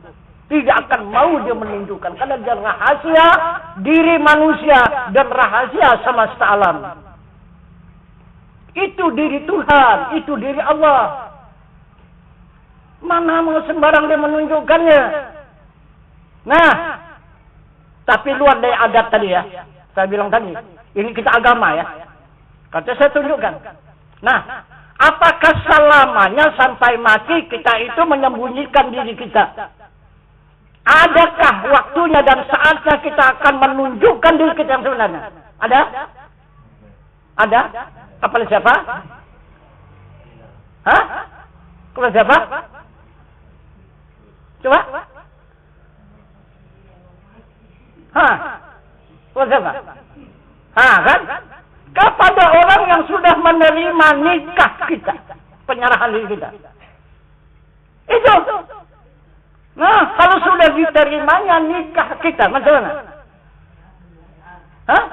Tidak akan mau dia menunjukkan karena dia rahasia diri manusia dan rahasia semesta alam. Itu diri Tuhan, itu diri Allah. Mana mau sembarang dia menunjukkannya. Nah, tapi luar dari adat tadi ya. Saya bilang tadi, ini kita agama ya. Kata saya tunjukkan. Nah, apakah selamanya sampai mati kita itu menyembunyikan diri kita? Adakah waktunya dan saatnya kita akan menunjukkan diri kita yang sebenarnya? Ada? Ada? Kepada siapa? Hah? Kepada siapa? Coba? Hah? Kepada siapa? Hah, kan? Kepada orang yang sudah menerima nikah kita. Penyerahan diri kita. Itu. Nah, kalau sudah diterimanya nikah kita, macam mana? Hah?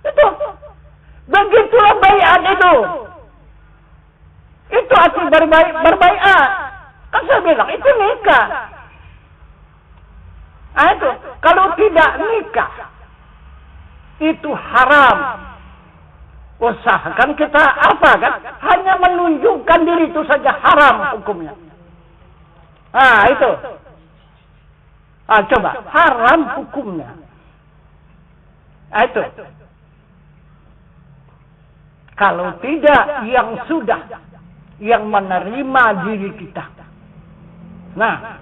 Itu. Begitulah baiat itu. Itu arti berbaiat. Kan saya bilang itu nikah. Nah, itu kalau tidak nikah itu haram. Usahakan kita apa kan? Hanya menunjukkan diri itu saja haram hukumnya. Ah itu. Coba haram hukumnya. Itu. Kalau tidak yang sudah yang menerima diri kita. Nah,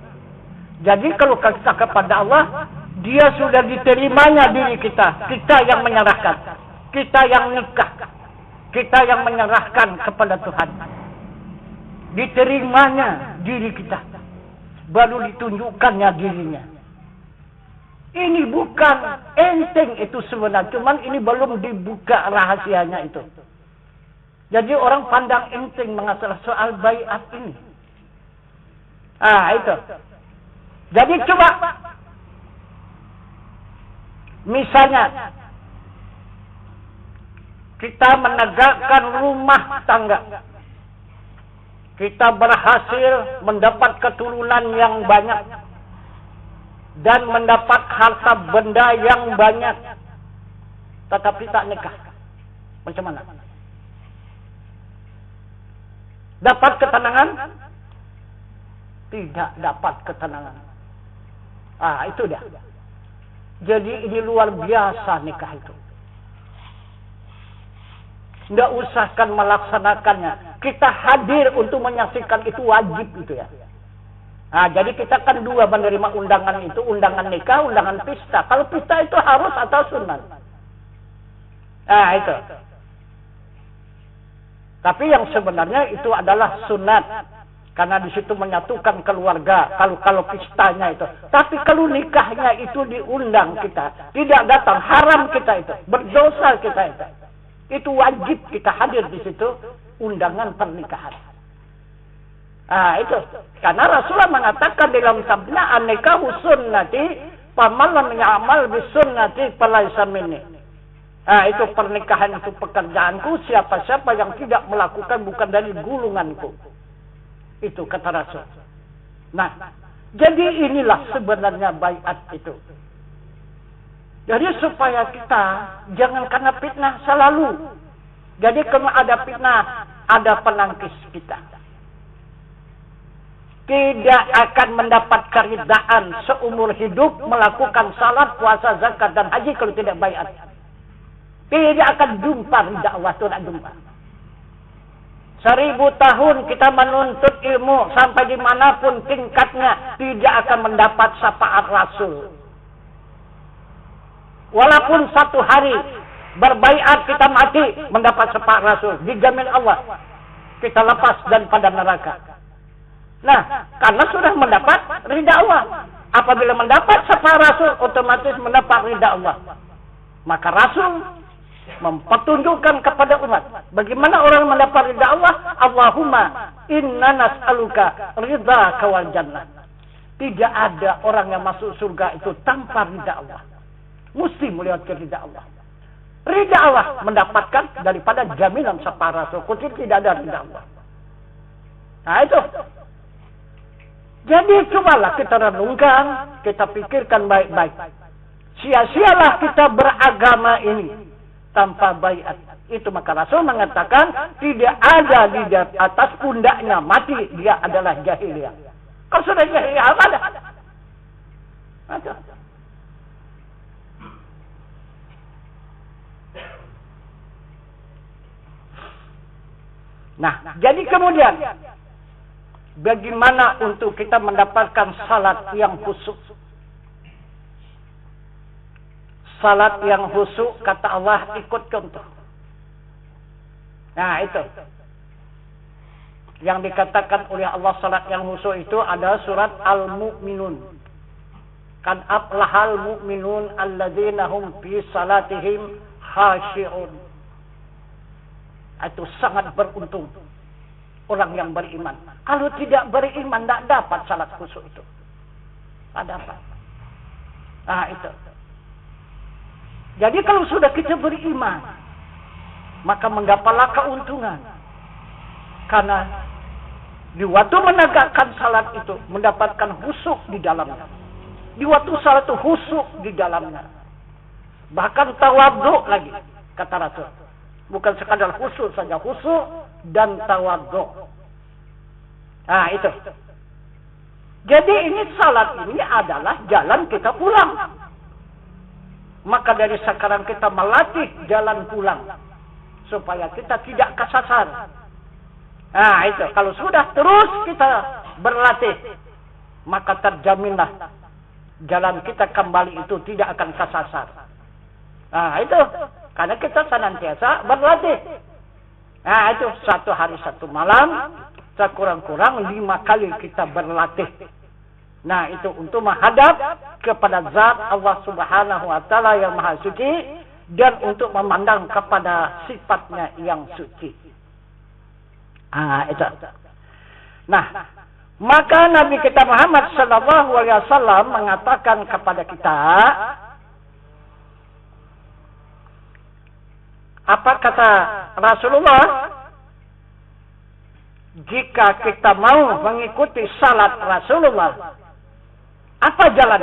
jadi kalau kita kepada Allah, dia sudah diterimanya diri kita. Kita yang menyerahkan. Kita yang nikah. Kita yang menyerahkan kepada Tuhan. Diterimanya diri kita. Baru ditunjukkannya dirinya. Ini bukan enteng itu sebenarnya. Cuman ini belum dibuka rahasianya itu. Jadi orang pandang enteng mengasal soal baiat ini. Itu. Jadi coba. Misalnya. Kita menegakkan rumah tangga. Kita berhasil mendapat keturunan yang banyak. Dan mendapat harta benda yang banyak. Tetapi tak nikah. Macam mana? Dapat ketenangan? Tidak dapat ketenangan. Itu dia. Jadi ini luar biasa nikah itu. Tidak usahkan melaksanakannya. Kita hadir untuk menyaksikan itu wajib itu ya. Jadi kita kan dua menerima undangan itu. Undangan nikah, undangan pesta. Kalau pesta itu harus atau sunat? Itu. Tapi yang sebenarnya itu adalah sunat. Karena di situ menyatukan keluarga. Kalau pestanya itu. Tapi kalau nikahnya itu diundang kita. Tidak datang. Haram kita itu. Berdosa kita itu. Itu wajib kita hadir di situ. Undangan pernikahan. Itu. Karena Rasulullah mengatakan dalam sabda. An-nikahu sunnati. Faman lam ya'mal bisunnati falaysa minni. Itu pernikahan itu pekerjaanku. Siapa-siapa yang tidak melakukan bukan dari gulunganku. Itu kata Rasul. Nah, jadi inilah sebenarnya baiat itu. Jadi supaya kita jangan kena fitnah selalu. Jadi kalau ada fitnah, ada penangkis kita. Tidak akan mendapat keridaan seumur hidup melakukan salat, puasa, zakat dan haji kalau tidak baiat. Tidak akan jumpa ridha Allah, tidak jumpa. 1000 tahun kita menuntut ilmu sampai dimanapun tingkatnya tidak akan mendapat syafaat Rasul. Walaupun 1 hari berbaiat kita mati mendapat syafaat Rasul, dijamin Allah kita lepas daripada neraka. Nah, karena sudah mendapat ridha Allah. Apabila mendapat syafaat Rasul, otomatis mendapat ridha Allah. Maka Rasul mempertunjukkan kepada umat bagaimana orang mendapat ridha Allah. Allahumma inna nas'aluka ridhaka wal jannah. Tidak ada orang yang masuk surga itu tanpa ridha Allah. Mesti melihat ridha Allah. Ridha Allah mendapatkan daripada jaminan syafaat Rasul. Kalau tidak ada ridha Allah. Itu. Jadi cobalah kita renungkan, kita pikirkan baik-baik. Sia-sialah kita beragama ini tanpa baiat. Itu maka Rasul mengatakan tidak ada di atas pundaknya mati dia adalah jahiliyah. Kalau sudah jahiliyah apa ada? Ada. Nah, jadi kemudian bagaimana untuk kita mendapatkan salat yang khusyuk? Salat yang khusyuk kata Allah ikut contoh. Nah itu. Yang dikatakan oleh Allah salat yang khusyuk itu ada surat Al-Mu'minun. Kan aflahal mu'minun alladzina hum fi salatihim khashi'un. Itu sangat beruntung orang yang beriman. Kalau tidak beriman tidak dapat salat khusyuk itu. Tak dapat. Nah itu. Jadi kalau sudah kita beriman, maka menggapalah keuntungan. Karena di waktu menegakkan salat itu mendapatkan khusyuk di dalamnya. Di waktu salat itu khusyuk di dalamnya. Bahkan tawadhu lagi, kata Rasul. Bukan sekadar khusyuk saja, khusyuk dan tawadhu. Nah, itu. Jadi ini salat ini adalah jalan kita pulang. Maka dari sekarang kita melatih jalan pulang. Supaya kita tidak kesasar. Nah, itu. Kalau sudah terus kita berlatih, maka terjaminlah jalan kita kembali itu tidak akan kesasar. Nah, itu. Karena kita senantiasa berlatih. Nah, itu 1 hari 1 malam. Sekurang-kurang 5 kali kita berlatih. Nah, itu untuk menghadap kepada zat Allah Subhanahu wa Ta'ala yang Maha Suci. Dan untuk memandang kepada sifatnya yang suci. Itu. Nah, maka Nabi kita Muhammad sallallahu alaihi wasallam mengatakan kepada kita, apa kata Rasulullah? Jika kita mau mengikuti salat Rasulullah, apa jalan?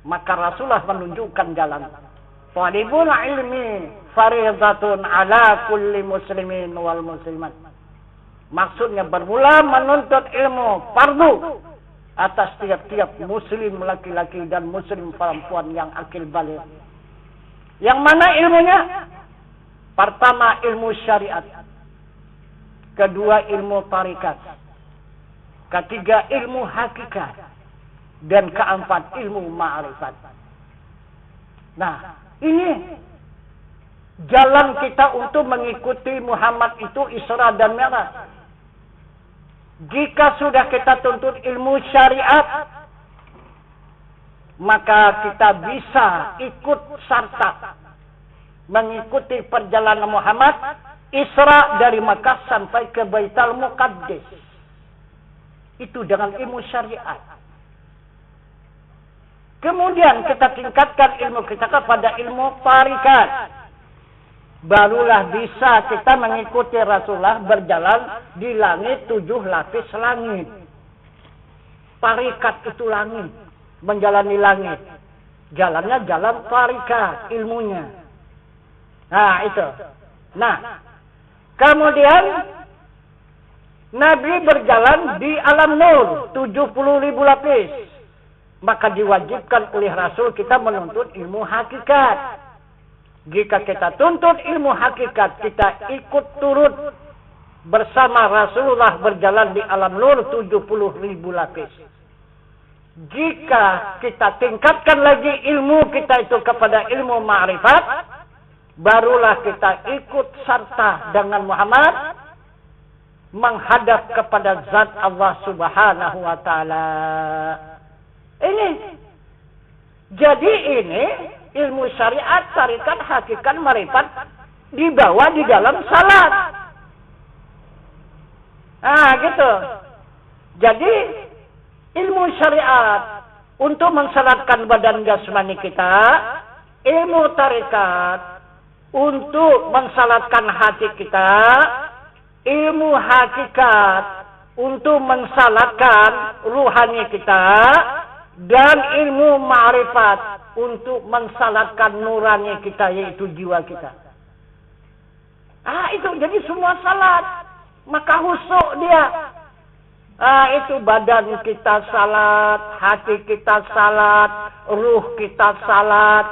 Maka Rasulullah menunjukkan jalan. Talibul ilmi faridatun ala kulli muslimin wal muslimat. Maksudnya bermula menuntut ilmu fardu atas tiap-tiap muslim laki-laki dan muslim perempuan yang akil balik. Yang mana ilmunya? Pertama ilmu syariat. Kedua ilmu tarikat. Ketiga ilmu hakikat. Dan keempat ilmu ma'rifat. Nah, ini jalan kita untuk mengikuti Muhammad itu Isra dan Mi'raj. Jika sudah kita tuntut ilmu syariat, maka kita bisa ikut serta mengikuti perjalanan Muhammad Isra dari Makkah sampai ke Baitul Muqaddas. Itu dengan ilmu syariat. Kemudian kita tingkatkan ilmu kita kepada ilmu tarikat. Barulah bisa kita mengikuti Rasulullah berjalan di langit 7 lapis langit. Tarikat itu langit. Menjalani langit. Jalannya jalan tarikat ilmunya. Nah, itu. Nah, kemudian Nabi berjalan di alam nur 70.000 lapis. Maka diwajibkan oleh Rasul kita menuntut ilmu hakikat. Jika kita tuntut ilmu hakikat, kita ikut turut bersama Rasulullah berjalan di alam nur 70.000 lapis. Jika kita tingkatkan lagi ilmu kita itu kepada ilmu ma'rifat, barulah kita ikut serta dengan Muhammad menghadap kepada zat Allah Subhanahu wa Ta'ala. Ini. Jadi ini ilmu syariat, tarikat, hakikat, ma'rifat dibawa di dalam salat. Gitu. Jadi ilmu syariat untuk mensalatkan badan jasmani kita, ilmu tarikat untuk mensalatkan hati kita, ilmu hakikat untuk mensalatkan ruhani kita, dan ilmu ma'rifat untuk mensalatkan nurani kita, yaitu jiwa kita. Itu jadi semua salat. Maka khusyuk dia. Itu badan kita salat, hati kita salat, ruh kita salat.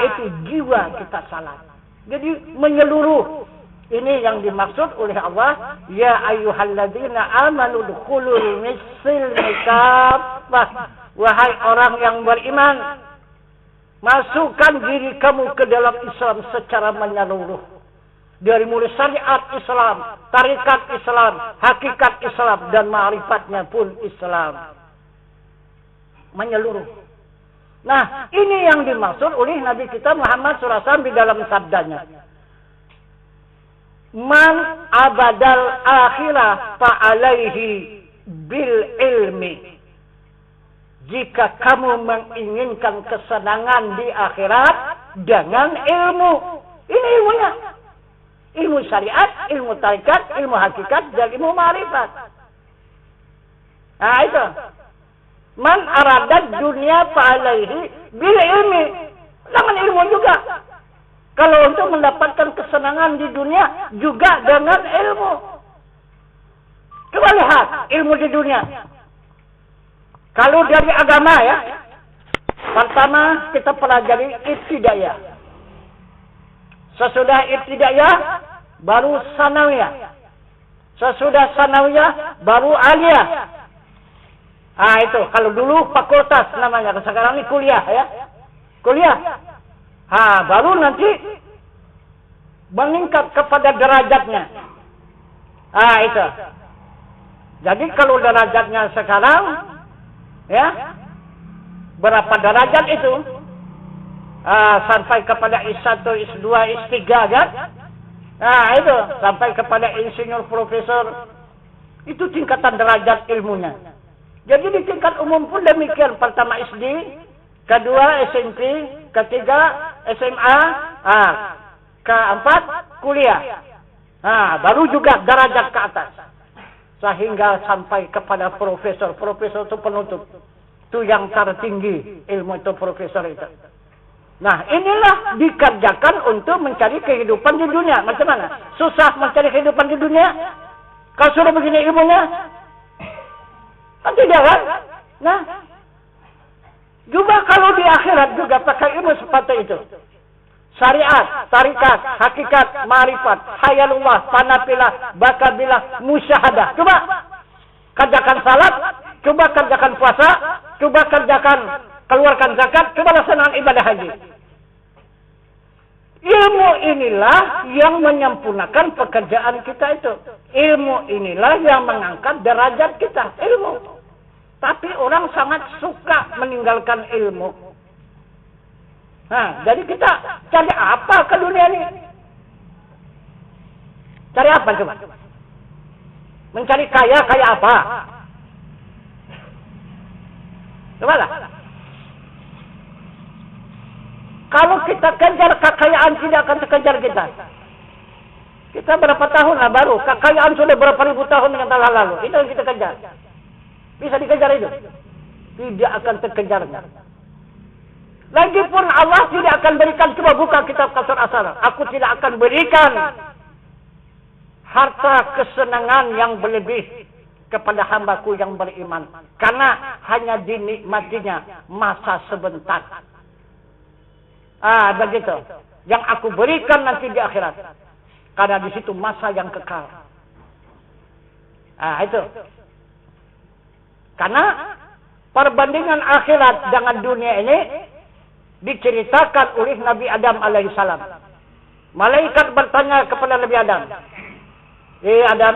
Itu jiwa kita salat. Jadi menyeluruh. Ini yang dimaksud oleh Allah, ya ayyuhalladzina amanu dkhulul silmi kaffah. Wahai orang yang beriman, masukkan diri kamu ke dalam Islam secara menyeluruh. Dari mulai syariat Islam, tarikat Islam, hakikat Islam, dan ma'rifatnya pun Islam. Menyeluruh. Nah, ini yang dimaksud oleh Nabi kita Muhammad SAW di dalam sabdanya. Man abadal akhirah fa'alaihi bil ilmi. Jika kamu menginginkan kesenangan di akhirat dengan ilmu. Ini ilmunya. Ilmu syariat, ilmu tarekat, ilmu hakikat, dan ilmu ma'rifat. Nah itu. Man aradat dunia fa'alaihi bil ilmi. Dengan ilmu juga. Kalau untuk mendapatkan kesenangan di dunia, juga dengan ilmu. Coba lihat ilmu di dunia. Kalau dari agama ya, pertama kita pelajari ibtidaiyah. Sesudah ibtidaiyah, baru sanawiyah. Sesudah sanawiyah, baru aliyah. Ah itu, kalau dulu fakultas namanya, sekarang ini kuliah ya. Kuliah. Baru nanti meningkat kepada derajatnya. Itu. Jadi kalau derajatnya sekarang, ya, berapa derajat itu? Sampai kepada S1, S2, S3 kan? Itu sampai kepada insinyur profesor. Itu tingkatan derajat ilmunya. Jadi di tingkat umum pun demikian. Pertama SD, kedua SMP, ketiga SMA, keempat kuliah. Baru juga derajat ke atas. Sehingga sampai kepada profesor. Profesor itu penutup. Itu yang tertinggi ilmu itu profesor itu. Nah inilah dikerjakan untuk mencari kehidupan di dunia. Macam mana? Susah mencari kehidupan di dunia? Kalau suruh begini ilmunya? Kan tidak kan? Nah, juga kalau di akhirat juga pakai ilmu seperti itu. Syariat, tarikat, hakikat, ma'rifat, hayalullah, panapilah, bakabilah, musyahadah. Coba kerjakan salat, coba kerjakan puasa, coba kerjakan keluarkan zakat, coba laksanakan ibadah haji. Ilmu inilah yang menyempurnakan pekerjaan kita itu. Ilmu inilah yang mengangkat derajat kita. Ilmu. Tapi orang sangat suka meninggalkan ilmu. Jadi kita cari apa ke dunia ini? Cari apa coba? Mencari kaya apa? Coba lah. Kalau kita kejar kekayaan tidak akan terkejar kita. Kita berapa tahun lah baru. Kekayaan sudah berapa ribu tahun dengan tahun lalu. Itu yang kita kejar. Bisa dikejar itu? Tidak akan terkejarnya. Lagipun Allah tidak akan berikan. Coba buka kitab Qasar Asar. Aku tidak akan berikan harta kesenangan yang berlebih kepada hambaku yang beriman. Karena hanya dinikmatinya masa sebentar. Begitu. Yang aku berikan nanti di akhirat. Karena di situ masa yang kekal. Itu. Karena perbandingan akhirat dengan dunia ini diceritakan oleh Nabi Adam alaihissalam. Malaikat bertanya kepada Nabi Adam, Adam,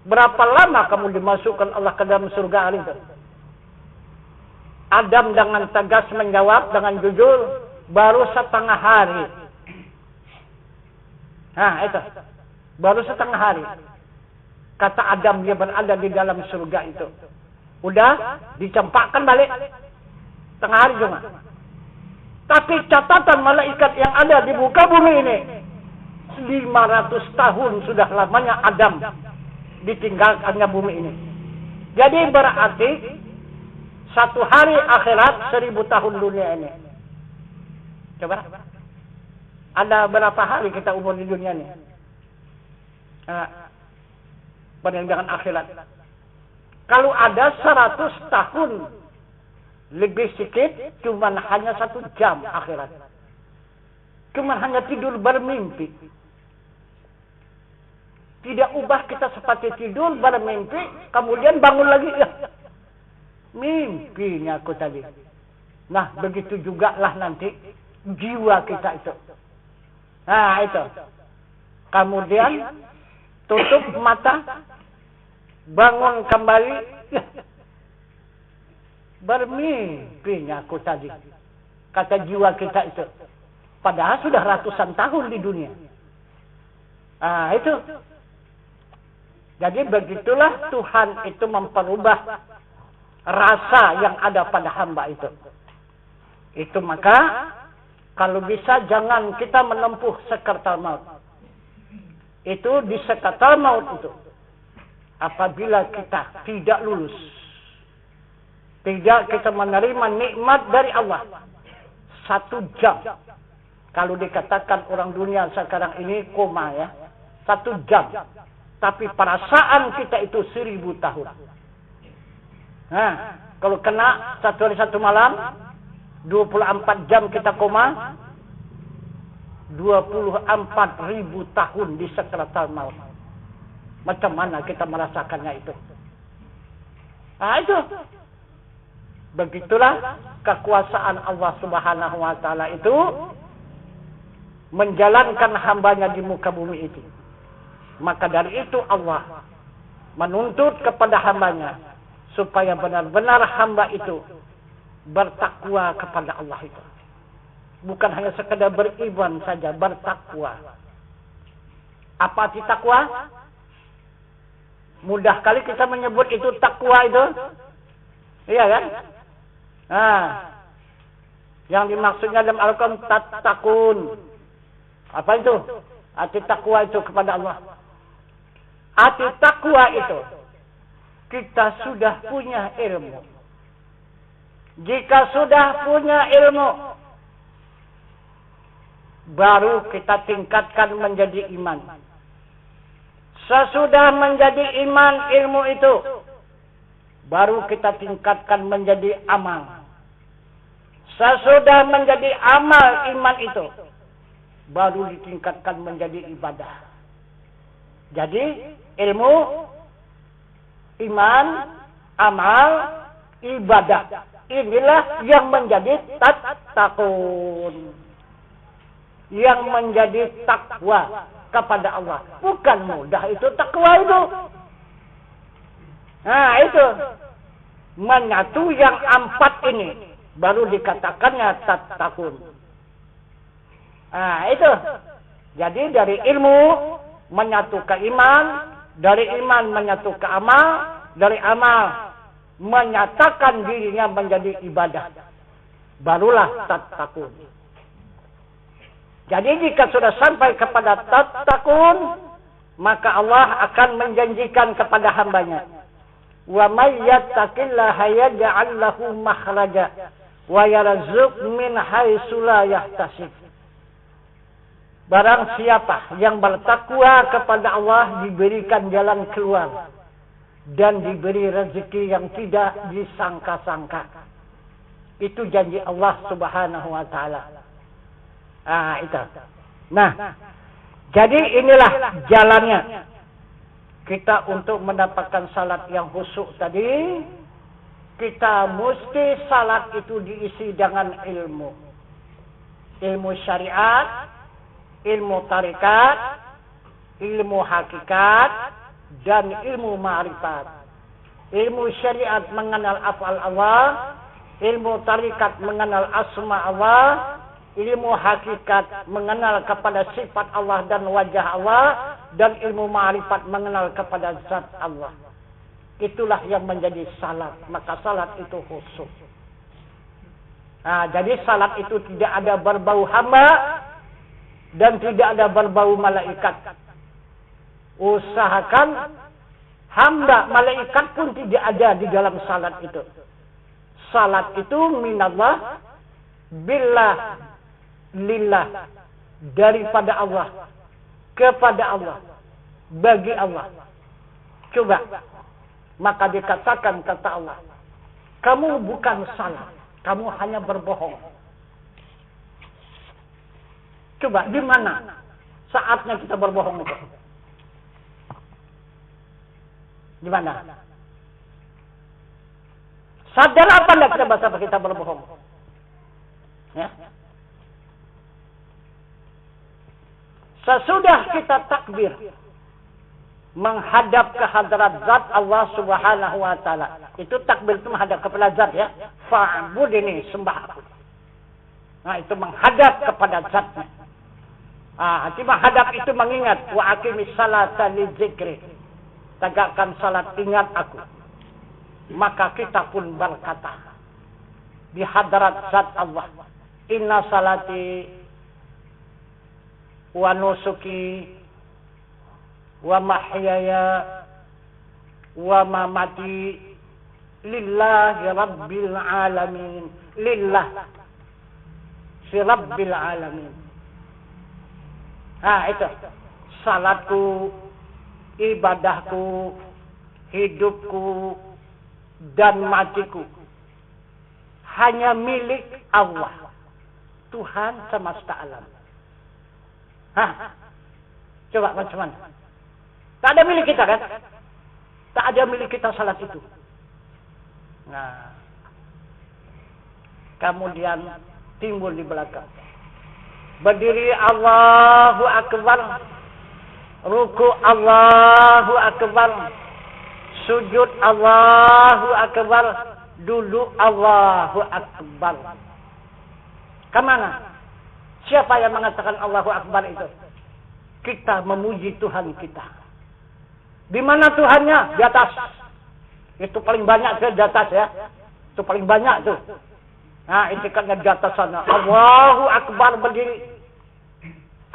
berapa lama kamu dimasukkan Allah ke dalam surga hari itu? Adam dengan tegas menjawab dengan jujur, baru setengah hari. Itu. Baru setengah hari. Kata Adam dia berada di dalam surga itu. Udah dicampakkan balik. Setengah hari cuma. Tapi catatan malaikat yang ada di muka bumi ini. 500 tahun sudah lamanya Adam ditinggalkannya bumi ini. Jadi berarti satu hari akhirat 1000 tahun dunia ini. Coba. Ada berapa hari kita umur di dunia ini? Perbandingan akhirat. Kalau ada 100 tahun lebih sedikit, cuma hanya 1 jam akhirat. Cuma hanya tidur bermimpi. Tidak ubah kita seperti tidur bermimpi, kemudian bangun lagi. Ya, mimpinya aku tadi. Nah, begitu juga lah nanti jiwa kita itu. Itu. Kemudian tutup mata, bangun kembali, bermimpinya aku tadi. Kata jiwa kita itu. Padahal sudah ratusan tahun di dunia. Itu. Jadi begitulah Tuhan itu memperubah rasa yang ada pada hamba itu. Itu maka Kalau bisa jangan kita menempuh sekaratul maut. Itu di sekaratul maut itu. Apabila kita tidak lulus. Tidak kita menerima nikmat dari Allah. 1 jam. Kalau dikatakan orang dunia sekarang ini koma ya. 1 jam. Tapi perasaan kita itu 1000 tahun. Nah, kalau kena 1 hari 1 malam, 24 jam kita koma, 24.000 tahun di sakaratul maut. Macam mana kita merasakannya itu? Nah itu. Begitulah kekuasaan Allah Subhanahu wa Ta'ala itu menjalankan hambanya di muka bumi itu. Maka dari itu Allah menuntut kepada hambanya supaya benar-benar hamba itu bertakwa kepada Allah itu. Bukan hanya sekedar beriman saja, bertakwa. Apa arti takwa? Mudah kali kita menyebut itu takwa itu. Iya kan? Nah, yang dimaksudnya dalam Al-Quran tattaqun. Apa itu? Arti takwa itu kepada Allah. Arti takwa itu kita sudah punya ilmu. Jika sudah punya ilmu, baru kita tingkatkan menjadi iman. Sesudah menjadi iman ilmu itu, baru kita tingkatkan menjadi amal. Sesudah menjadi amal iman itu, baru ditingkatkan menjadi ibadah. Jadi ilmu, iman, amal, ibadah. Inilah yang menjadi tattaqun. Yang menjadi takwa kepada Allah. Bukan mudah itu takwa itu. Nah itu. Menyatu yang 4 ini. Baru dikatakannya tattaqun. Nah itu. Jadi dari ilmu menyatu ke iman. Dari iman menyatu ke amal. Dari amal menyatakan dirinya menjadi ibadah. Barulah tattaqun. Jadi jika sudah sampai kepada tattaqun, maka Allah akan menjanjikan kepada hambanya, wa may yattaqillaha yaj'al lahu makhraja wa yarzuq min haitsu la yahtasib. Barang siapa yang bertakwa kepada Allah diberikan jalan keluar dan diberi rezeki yang tidak disangka-sangka. Itu janji Allah Subhanahu wa Ta'ala. Ah itu. Nah, jadi inilah jalannya kita untuk mendapatkan salat yang khusyuk tadi. Kita mesti salat itu diisi dengan ilmu. Ilmu syariat, ilmu tarikat, ilmu hakikat, dan ilmu ma'rifat. Ilmu syariat mengenal af'al Allah, ilmu tarikat mengenal asma Allah, ilmu hakikat mengenal kepada sifat Allah dan wajah Allah, dan ilmu ma'rifat mengenal kepada zat Allah. Itulah yang menjadi salat. Maka salat itu khusyuk. Nah, jadi salat itu tidak ada berbau hamba dan tidak ada berbau malaikat. Usahakan hamba, malaikat pun tidak ada di dalam salat itu. Salat itu minallah, billah, lillah, daripada Allah, kepada Allah, bagi Allah. Coba, maka dikatakan kata Allah, kamu bukan salah, kamu hanya berbohong. Coba, di mana saatnya kita berbohong itu? Di mana? Sadar apa enggak kita bahasa kita berbohong? Ya. Sesudah kita takbir menghadap ke hadrat zat Allah Subhanahu wa Ta'ala. Itu takbir itu menghadap kepada zat ya. Fa'bud ini sembah aku. Nah itu menghadap kepada zatnya. Nanti menghadap itu mengingat wa aqimis salata li dzikri. Tegakkan salat ingat aku. Maka kita pun berkata di hadrat zat Allah, Inna salati wa nusuki wa mahyaya wa mamati lillahi rabbil alamin. Lillah si rabbil alamin. Itu salatku, ibadahku, hidupku dan matiku hanya milik Allah, Tuhan semesta alam. Coba macam mana? Tak ada milik kita kan? Tak ada milik kita salat itu. Nah, kemudian timbul di belakang. Berdiri Allahu Akbar, ruku Allahu Akbar, sujud Allahu Akbar, duduk Allahu Akbar. Kemana? Siapa yang mengatakan Allahu Akbar itu? Kita memuji Tuhan kita. Di mana Tuhannya? Di atas. Itu paling banyak di atas ya. Itu paling banyak tuh. Nah, intikatnya di atas sana. Allahu Akbar berdiri.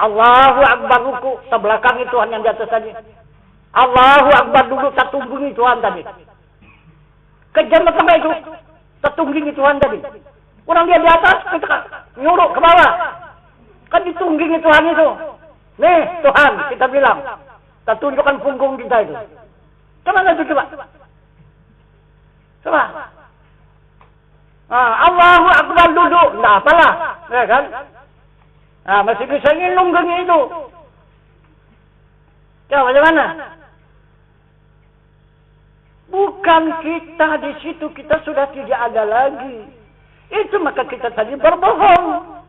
Allahu Akbar ruku. Sebelakangi Tuhan yang di atas tadi. Allahu Akbar duduk. Tertunggungi Tuhan tadi. Kejam sampai itu. Tertunggungi Tuhan tadi. Orang dia di atas. Kita nyuruh ke bawah. Kan ditunggingi Tuhan itu. Nih Tuhan kita bilang. Kita tunjukkan punggung kita itu. Kemana itu coba? Coba. Allahu Akbar duduk. Nah apalah. Ya kan? Masih bisa nunggunya itu. Coba bagaimana? Bukan kita di situ. Kita sudah tidak ada lagi. Itu maka kita tadi berbohong.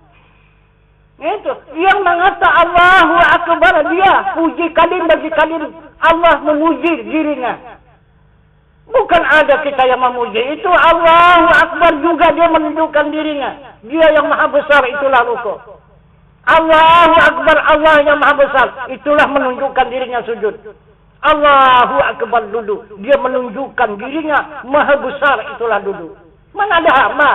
Itu yang mengata Allahu Akbar, dia puji kalim bagi kalim. Allah memuji dirinya. Bukan ada kita yang memuji. Itu Allahu Akbar juga dia menunjukkan dirinya. Dia yang maha besar, itulah ruku. Allahu Akbar, Allah yang maha besar, itulah menunjukkan dirinya sujud. Allahu Akbar duduk, dia menunjukkan dirinya maha besar, itulah duduk. Mana ada hamba?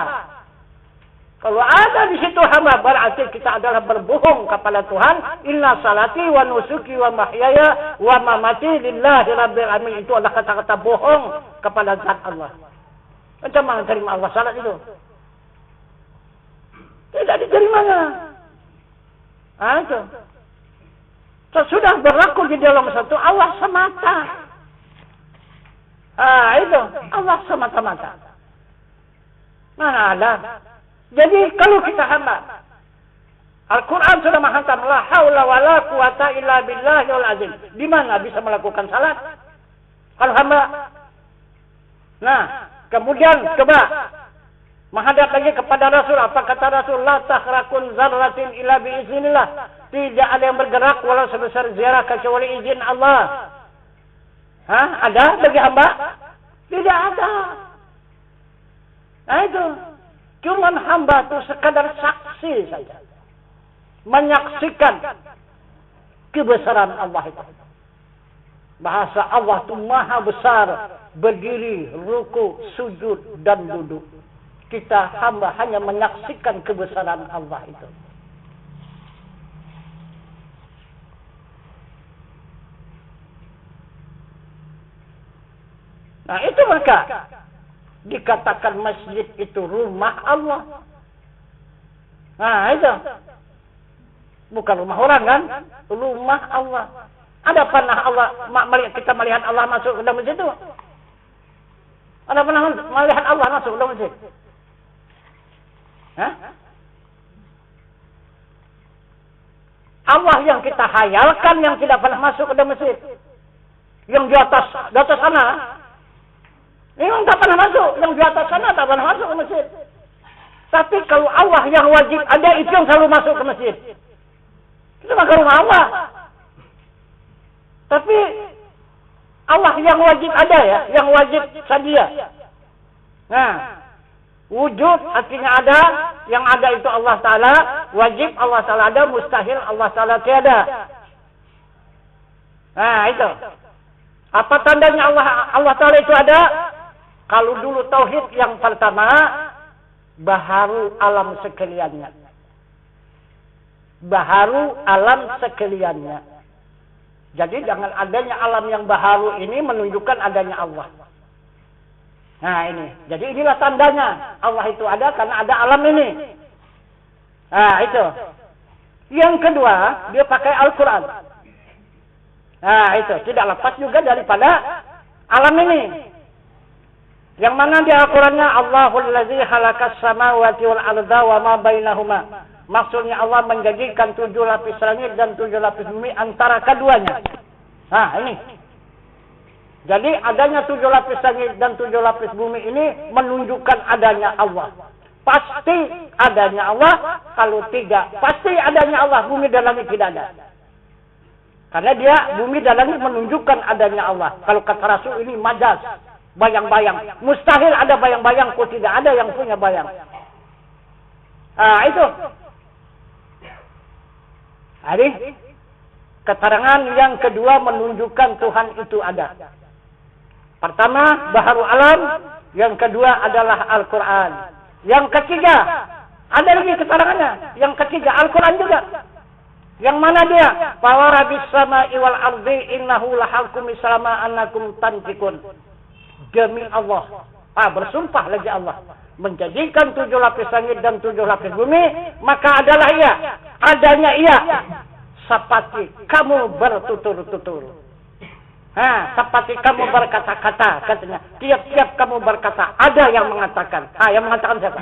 Kalau ada di situ hamba, berarti kita adalah berbohong kepada Tuhan. Inna salati wa nusuki wa mahyaya wa mamati lillahi rabbil alamin. Itu adalah kata-kata bohong kepada zat Allah. Macam mana terima Allah salat itu? Tidak diterimanya. Itu. Sudah berlaku di dalam satu Allah semata. Itu Allah semata-mata. Mana ada? Jadi kalau kita hamba, Al-Quran sudah menghantam la haula wala quwata illa billahil azim. Di mana bisa melakukan salat? Kalau hamba. Nah, kemudian coba menghadap lagi kepada Rasul. Apa kata Rasul? La tahrakun zarratin illa biiznillah. Tidak ada yang bergerak walau sebesar ziarah kecuali izin Allah. Ada bagi hamba? Tidak ada. Nah itu. Cuma hamba itu sekadar saksi saja. Menyaksikan kebesaran Allah itu. Bahasa Allah itu maha besar. Berdiri, ruku, sujud, dan duduk. Kita hamba hanya menyaksikan kebesaran Allah itu. Nah itu maka dikatakan masjid itu rumah Allah. Nah itu. Bukan rumah orang kan? Rumah Allah. Ada pernah kita melihat Allah masuk ke dalam masjid itu? Ada pernah melihat Allah masuk ke dalam masjid? Allah yang kita hayalkan yang tidak pernah masuk ke dalam masjid. Yang di atas sana. Memang tak pernah masuk. Yang di atas sana tak pernah masuk ke masjid. Tapi kalau Allah yang wajib ada, itu yang selalu masuk ke masjid. Itu maka rumah Allah. Tapi Allah yang wajib ada ya. Yang wajib sadia. Nah. Wujud artinya ada. Yang ada itu Allah Ta'ala. Wajib Allah Ta'ala ada. Mustahil Allah Ta'ala tiada. Nah itu. Apa tandanya Allah Ta'ala itu ada? Kalau dulu tauhid yang pertama, baharu alam sekaliannya. Baharu alam sekaliannya. Jadi dengan adanya alam yang baharu ini menunjukkan adanya Allah. Nah ini. Jadi inilah tandanya Allah itu ada karena ada alam ini. Nah itu. Yang kedua, dia pakai Al-Quran. Nah itu. Tidak lepas juga daripada alam ini. Yang mana di Al-Qurannya Allahul ladzi khalaqas samawati wal arda wa ma bainahuma. Maksudnya Allah menjadikan 7 lapis langit dan 7 lapis bumi antara keduanya. Nah ini. Jadi adanya 7 lapis langit dan 7 lapis bumi ini menunjukkan adanya Allah. Pasti adanya Allah. Kalau tidak, pasti adanya Allah. Bumi dan langit tidak ada. Karena dia bumi dan langit menunjukkan adanya Allah. Kalau kata Rasul ini majaz. Bayang-bayang. Mustahil ada bayang-bayang. Kok tidak ada yang punya bayang. Nah itu. Jadi, keterangan yang kedua menunjukkan Tuhan itu ada. Pertama, baharu alam. Yang kedua adalah Al-Quran. Yang ketiga, ada lagi keterangannya. Yang ketiga, Al-Quran juga. Yang mana dia? Fawarabis sama'i wal ardi innahu lahakum islama annakum tantikun. Demi Allah. Bersumpah lagi Allah. Menjadikan 7 lapis langit dan 7 lapis bumi, maka adalah ia. Adanya ia. Seperti kamu bertutur-tutur. Seperti kamu berkata-kata, katanya. Tiap-tiap kamu berkata, ada yang mengatakan. Yang mengatakan siapa?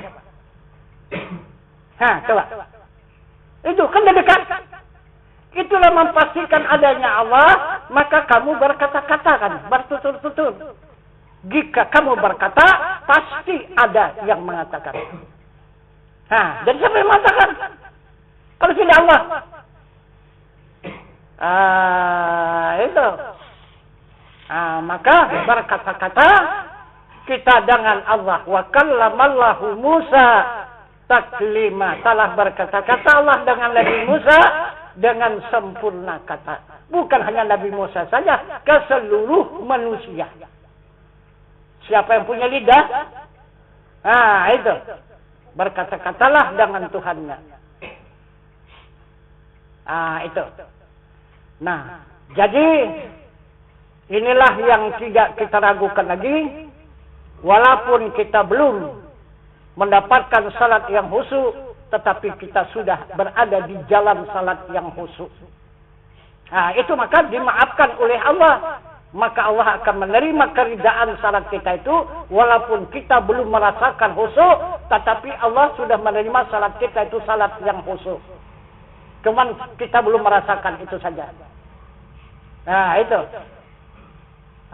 Coba. Itu kan dekat. Itulah memastikan adanya Allah, maka kamu berkata-kata kan, bertutur-tutur. Jika kamu berkata, pasti ada yang mengatakan. Dan siapa yang mengatakan? Kalau tidak Allah. Itu. Maka berkata-kata kita dengan Allah. Wa kallamallahu Musa taklima. Telah berkata-kata Allah dengan Nabi Musa dengan sempurna kata. Bukan hanya Nabi Musa saja, ke seluruh manusia. Siapa yang punya lidah? Itu. Berkata-katalah dengan Tuhannya. Itu. Nah, jadi inilah yang tidak kita ragukan lagi. Walaupun kita belum mendapatkan salat yang khusyuk, tetapi kita sudah berada di jalan salat yang khusyuk. Itu maka dimaafkan oleh Allah. Maka Allah akan menerima keridaan salat kita itu. Walaupun kita belum merasakan khusyuk, tetapi Allah sudah menerima salat kita itu salat yang khusyuk. Cuman kita belum merasakan itu saja. Itu.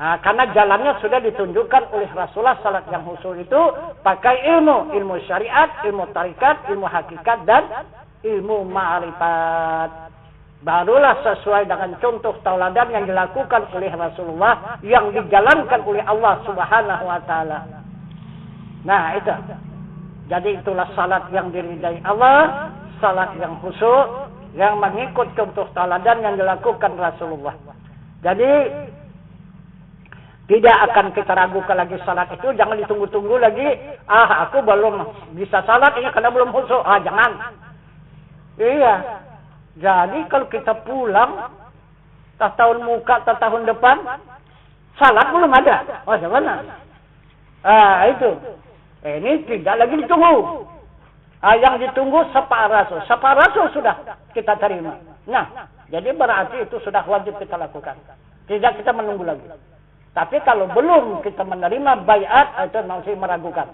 Karena jalannya sudah ditunjukkan oleh Rasulullah salat yang khusyuk itu pakai ilmu syariat, ilmu tarikat, ilmu hakikat dan ilmu ma'rifat. Barulah sesuai dengan contoh tauladan yang dilakukan oleh Rasulullah yang dijalankan oleh Allah Subhanahu wa taala. Nah, itu. Jadi itulah salat yang diridai Allah, salat yang khusyuk yang mengikut contoh tauladan yang dilakukan Rasulullah. Jadi tidak akan kita ragukan lagi salat itu, jangan ditunggu-tunggu lagi. Aku belum bisa salat ini karena belum khusyuk. Jangan. Iya. Jadi kalau kita pulang tahun muka tahun depan salat belum ada. Bagaimana? Itu. Ini tidak lagi ditunggu. Yang ditunggu separasul. Separasul sudah kita terima. Nah, jadi berarti itu sudah wajib kita lakukan. Tidak kita menunggu lagi. Tapi kalau belum kita menerima baiat, itu masih meragukan.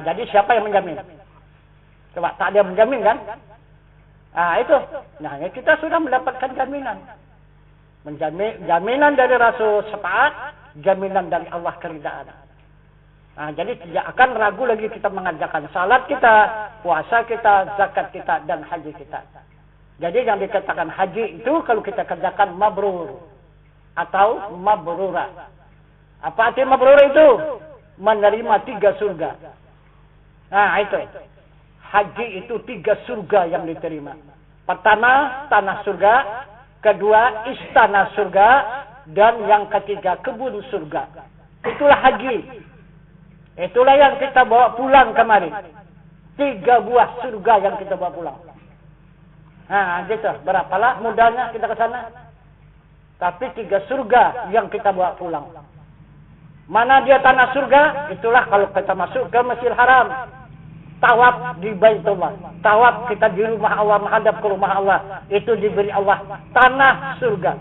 Jadi siapa yang menjamin? Coba, tak ada yang menjamin kan? Itu. Nah, kita sudah mendapatkan jaminan. Jaminan dari Rasul syafaat, jaminan dari Allah keridaan. Jadi tidak akan ragu lagi kita mengerjakan salat kita, puasa kita, zakat kita, dan haji kita. Jadi yang dikatakan haji itu kalau kita kerjakan mabrur atau mabrura. Apa arti mabrur itu? Menerima 3 surga. Itu. Haji itu 3 surga yang diterima. Pertama, tanah surga. Kedua, istana surga. Dan yang ketiga, kebun surga. Itulah haji. Itulah yang kita bawa pulang kemarin. 3 buah surga yang kita bawa pulang. Nah, gitu. Berapalah modalnya kita ke sana? Tapi 3 surga yang kita bawa pulang. Mana dia tanah surga? Itulah kalau kita masuk ke Masjidil Haram. Tawaf di Baitullah. Tawaf kita di rumah Allah, menghadap ke rumah Allah. Itu diberi Allah tanah surga.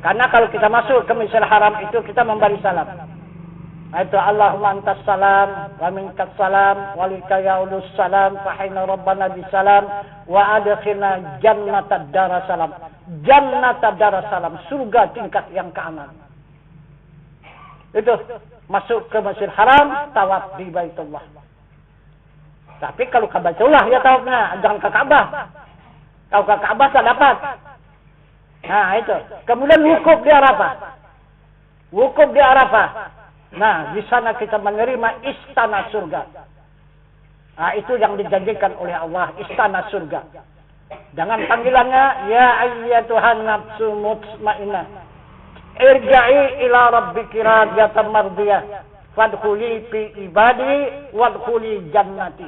Karena kalau kita masuk ke Masjidil Haram itu kita memberi salam. Itu Allahumma antas salam wa minkas salam wa lika yaulus salam fahina rabbana bisalam wa adkhilna jannata darasalam. Jannata darasalam, surga tingkat yang ke-6. Itu masuk ke Masjidil Haram, tawaf di Baitullah. Tapi kalau ke Baitullah ya tawafnya, jangan ke Ka'bah. Kalau ke Ka'bah tak dapat. Nah, itu. Kemudian wukuf di Arafah. Wukuf di Arafah. Nah, di sana kita menerima istana surga. Nah, itu yang dijanjikan oleh Allah, istana surga. Dengan panggilannya, ya ayyatuhan nafsu mutmainnah, irja'i ila rabbiki radiyatan mardiyah, fadkhuli fi ibadi wadkhuli jannati.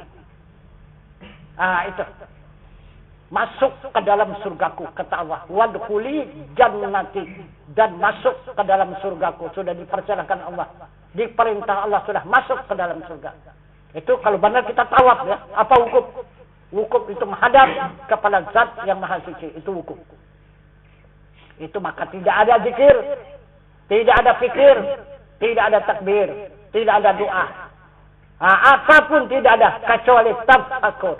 Ah, itu. Masuk ke dalam surgaku, kata Allah. Wadkhuli jannati. Dan masuk ke dalam surgaku. Sudah dipersilakan Allah. Diperintah Allah sudah masuk ke dalam surga. Itu kalau benar kita tawaf ya. Apa wukuf? Wukuf itu menghadap kepada zat yang maha suci. Itu wukuf. Itu maka tidak ada zikir. Tidak ada fikir. Tidak ada takbir. Tidak ada doa. Nah, apapun tidak ada. Kecuali tafakkur.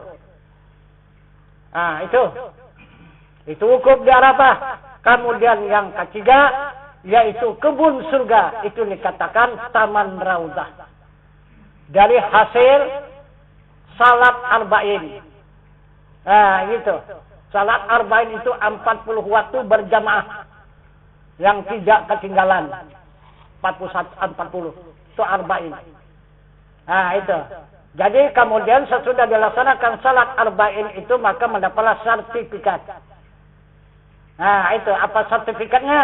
Nah, itu wukuf di Arafah. Kemudian yang ketiga yaitu kebun surga, itu dikatakan taman raudhah. Dari hasil salat arba'in. Nah, gitu. Salat arba'in itu 40 waktu berjamaah yang tidak ketinggalan. 40 itu arba'in. Nah, itu. Jadi kemudian sesudah dilaksanakan salat arba'in itu maka mendapatlah sertifikat. Nah, itu apa sertifikatnya?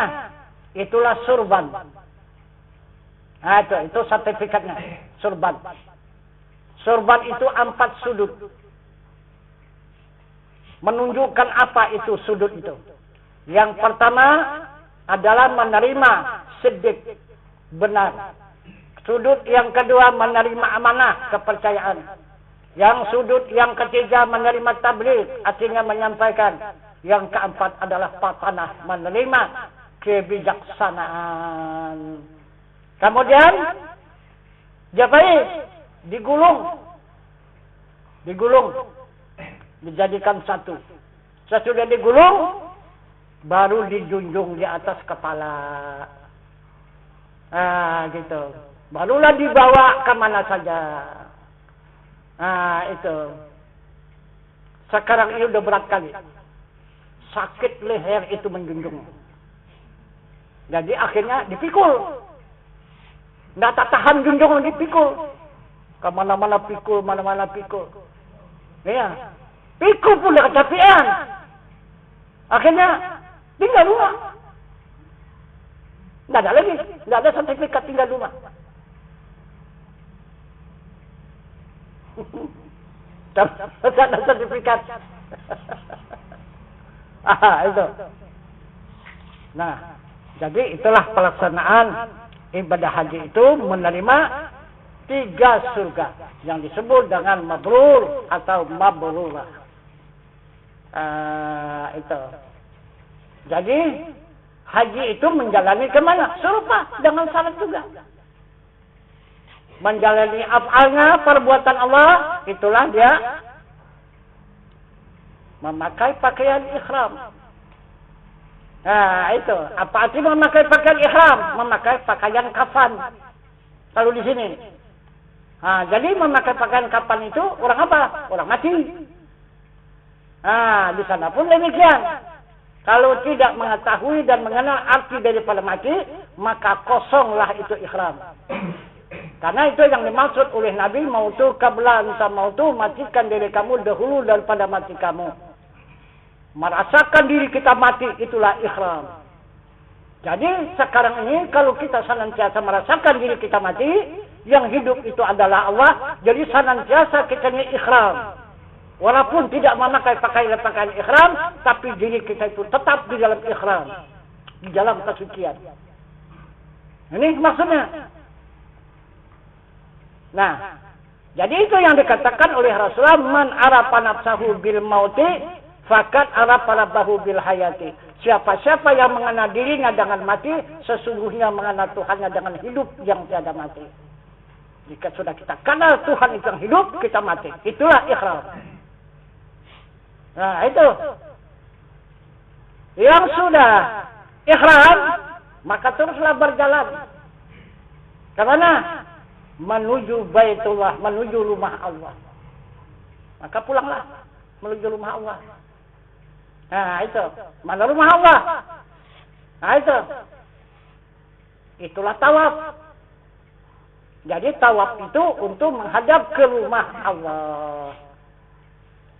Itulah surban. Nah, itu sertifikatnya, surban. Surban itu 4 sudut. Menunjukkan apa itu sudut itu? Yang pertama adalah menerima siddiq, benar. Sudut yang kedua menerima amanah, kepercayaan. Yang sudut yang ketiga menerima tabligh, artinya menyampaikan. Yang keempat adalah patanah, menerima kebijaksanaan. Kemudian Jafai digulung, dijadikan satu. Sesudah digulung, baru dijunjung di atas kepala. Nah, gitu. Barulah dibawa kemana saja. Nah, itu. Sekarang ini udah berat kali. Sakit leher itu menjunjung. Jadi akhirnya dipikul. Nggak tak tahan junjung lagi pikul. Kemana-mana pikul, mana-mana pikul. Ya. Pikul pun udah kecapean. Akhirnya tinggal rumah. Nggak ada lagi. Nggak ada sertifikat tinggal rumah. Tak ada sertifikat. Itu. Nah, jadi itulah pelaksanaan ibadah haji itu menerima 3 surga yang disebut dengan mabrur atau mabrurah. Itu. Jadi haji itu menjalani kemana? Serupa dengan salat juga. Menjalani af'alnya, perbuatan Allah, itulah dia memakai pakaian ihram. Nah, itu. Apa artinya memakai pakaian ihram? Memakai pakaian kafan. Kalau di sini. Nah, jadi memakai pakaian kafan itu orang apa? Orang mati. Nah, di sana pun demikian. Kalau tidak mengetahui dan mengenal arti daripada mati, maka kosonglah itu ihram. Karena itu yang dimaksud oleh Nabi, mautu qabla anta mautu, matikan diri kamu dahulu daripada mati kamu. Merasakan diri kita mati, itulah ihram. Jadi sekarang ini kalau kita senantiasa merasakan diri kita mati, yang hidup itu adalah Allah. Jadi senantiasa kita ini ikhram. Walaupun tidak memakai pakaian ikhram, tapi diri kita itu tetap di dalam ikhram, di dalam kesucian. Ini maksudnya. Nah, jadi itu yang dikatakan oleh Rasulullah, man arafa nafsahu bil mauti fakat arafa rabbahu bil hayati. Siapa-siapa yang mengenal dirinya dengan mati, sesungguhnya mengenal Tuhannya dengan hidup yang tiada mati. Jika sudah kita kenal Tuhan itu yang hidup, kita mati. Itulah ikhram. Nah, itu. Yang sudah ikhram, maka teruslah berjalan. Kemana? Menuju Baitullah, menuju rumah Allah. Maka pulanglah menuju rumah Allah. Nah, itu. Mana rumah Allah? Nah, itu. Itulah tawaf. Jadi tawaf itu untuk menghadap ke rumah Allah.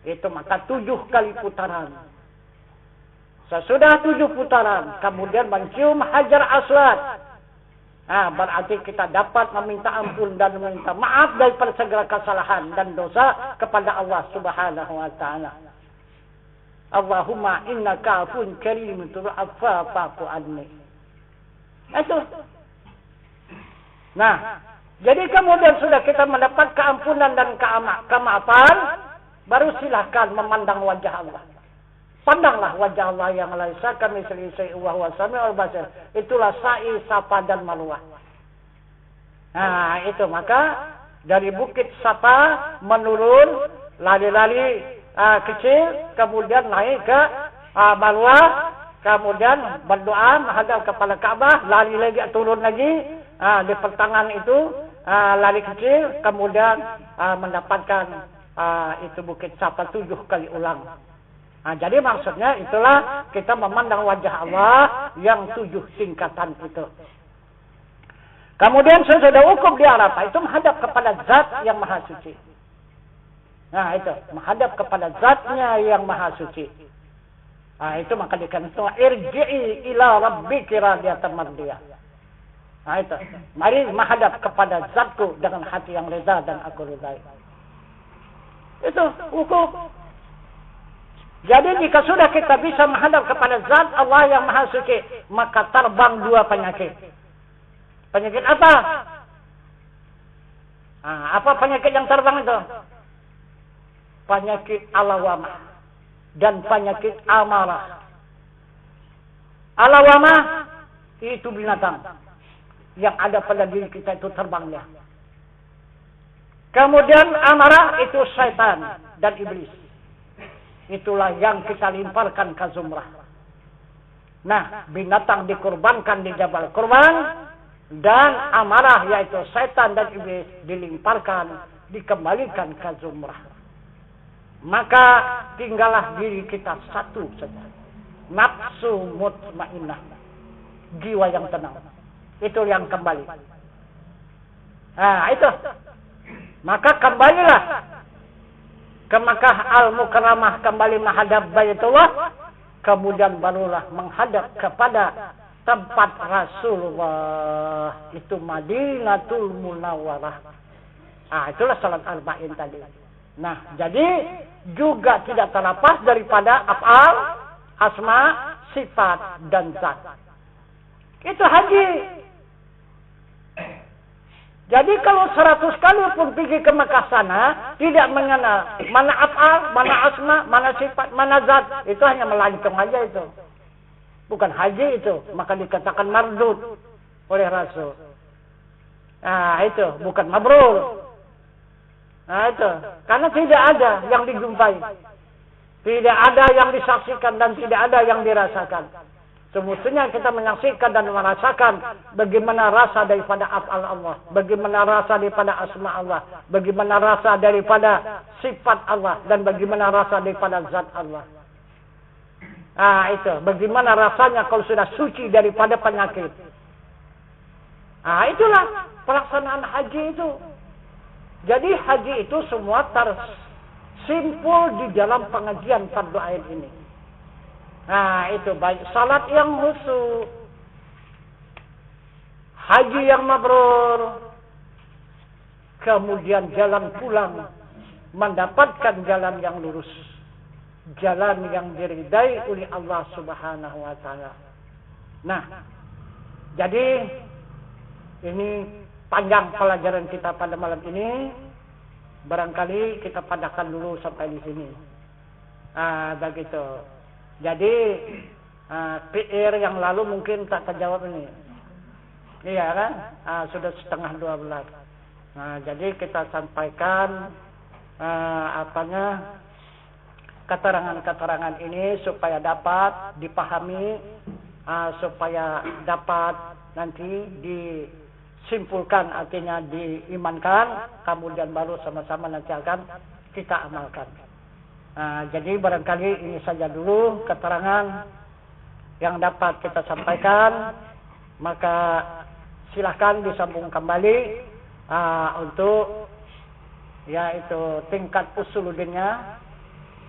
Itu maka 7 kali putaran. Sesudah 7 putaran, kemudian mencium Hajar Aswad. Nah, berarti kita dapat meminta ampun dan meminta maaf daripada segala kesalahan dan dosa kepada Allah Subhanahu wa taala. Allahumma innaka afun karimun tu'affa fa'fu anni. Itu. Nah, jadi kemudian sudah kita mendapat keampunan dan kemaafan, baru silahkan memandang wajah Allah. Pandanglah wajah Allah yang laisa kamitslihi syai'un wa huwa samiul basir. Itulah sa'i, safa dan marwah. Nah, itu maka dari bukit Safa menurun lari-lari kecil, kemudian naik ke Marwah, kemudian berdoa menghadap kepada Ka'bah, lari lagi turun lagi di pertengahan itu lari kecil, kemudian mendapatkan itu bukit Safa 7 kali ulang. Nah, jadi maksudnya itulah kita memandang wajah Allah yang 7 tingkatan itu. Kemudian sesudah wukuf di Arafah itu menghadap kepada Zat yang Maha Suci. Nah, itu menghadap kepada Zatnya yang Maha Suci. Nah, itu maka dikatakan irji'i ila rabbiki radiyatan mardiyah. Nah, itu mari menghadap kepada Zatku dengan hati yang reda dan aku ridai. Itu wukuf. Jadi jika sudah kita bisa menghadap kepada Zat Allah yang Maha Suci, maka terbang 2 penyakit. Penyakit apa? Apa penyakit yang terbang itu? Penyakit alawamah dan penyakit amarah. Alawamah itu binatang yang ada pada diri kita itu terbangnya. Kemudian amarah itu syaitan dan iblis. Itulah yang kita limparkan ke zumrah. Nah, binatang dikurbankan di Jabal Kurban, dan amarah yaitu setan dan iblis dilimparkan, dikembalikan ke zumrah. Maka tinggallah diri kita satu saja. Nafsu mutmainnah, jiwa yang tenang. Itu yang kembali. Nah, itu. Maka kembalilah ke Makkah Al-Mukarramah, kembali menghadap Baitullah, kemudian barulah menghadap kepada tempat Rasulullah, itu Madinatul Munawwarah. Itulah salat arba'in tadi. Nah, jadi juga tidak terlepas daripada af'al, asma, sifat dan zat. Itu haji. Jadi kalau 100 kali pun pergi ke Mekah sana, tidak mengenal mana af'al, mana asma, mana sifat, mana zat, itu hanya melancong aja itu. Bukan haji itu, maka dikatakan mardud oleh Rasul. Nah, itu bukan mabrur. Nah, itu karena tidak ada yang dijumpai, tidak ada yang disaksikan dan tidak ada yang dirasakan. Semestinya kita menyaksikan dan merasakan bagaimana rasa daripada af'al Allah, bagaimana rasa daripada asma Allah, bagaimana rasa daripada sifat Allah, dan bagaimana rasa daripada zat Allah. Itu bagaimana rasanya kalau sudah suci daripada penyakit. Itulah pelaksanaan haji itu. Jadi haji itu semua tersimpul di dalam pengajian fardu ain ini. Itu baik salat yang khusyuk, haji yang mabrur, kemudian jalan pulang mendapatkan jalan yang lurus, jalan yang diridai oleh Allah Subhanahu wa taala. Nah, jadi ini panjang pelajaran kita pada malam ini. Barangkali kita padakan dulu sampai di sini. Begitu. Jadi PR yang lalu mungkin tak terjawab ini. Iya kan? Sudah 11:30. Jadi kita sampaikan keterangan-keterangan ini supaya dapat dipahami, supaya dapat nanti disimpulkan, artinya diimankan, kemudian baru sama-sama nanti akan kita amalkan. Jadi barangkali ini saja dulu keterangan yang dapat kita sampaikan, maka silahkan disambung kembali untuk yaitu tingkat usuluddinnya.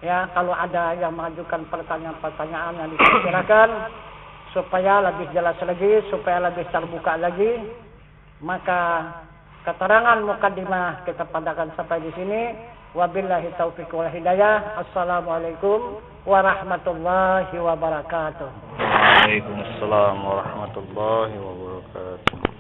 Ya, kalau ada yang mengajukan pertanyaan-pertanyaan yang diperkirakan supaya lebih jelas lagi, supaya lebih terbuka lagi, maka keterangan mukaddimah kita padakan sampai di sini. Wabillahi taufiq wal hidayah. Assalamualaikum warahmatullahi wabarakatuh. Waalaikumsalam warahmatullahi wabarakatuh.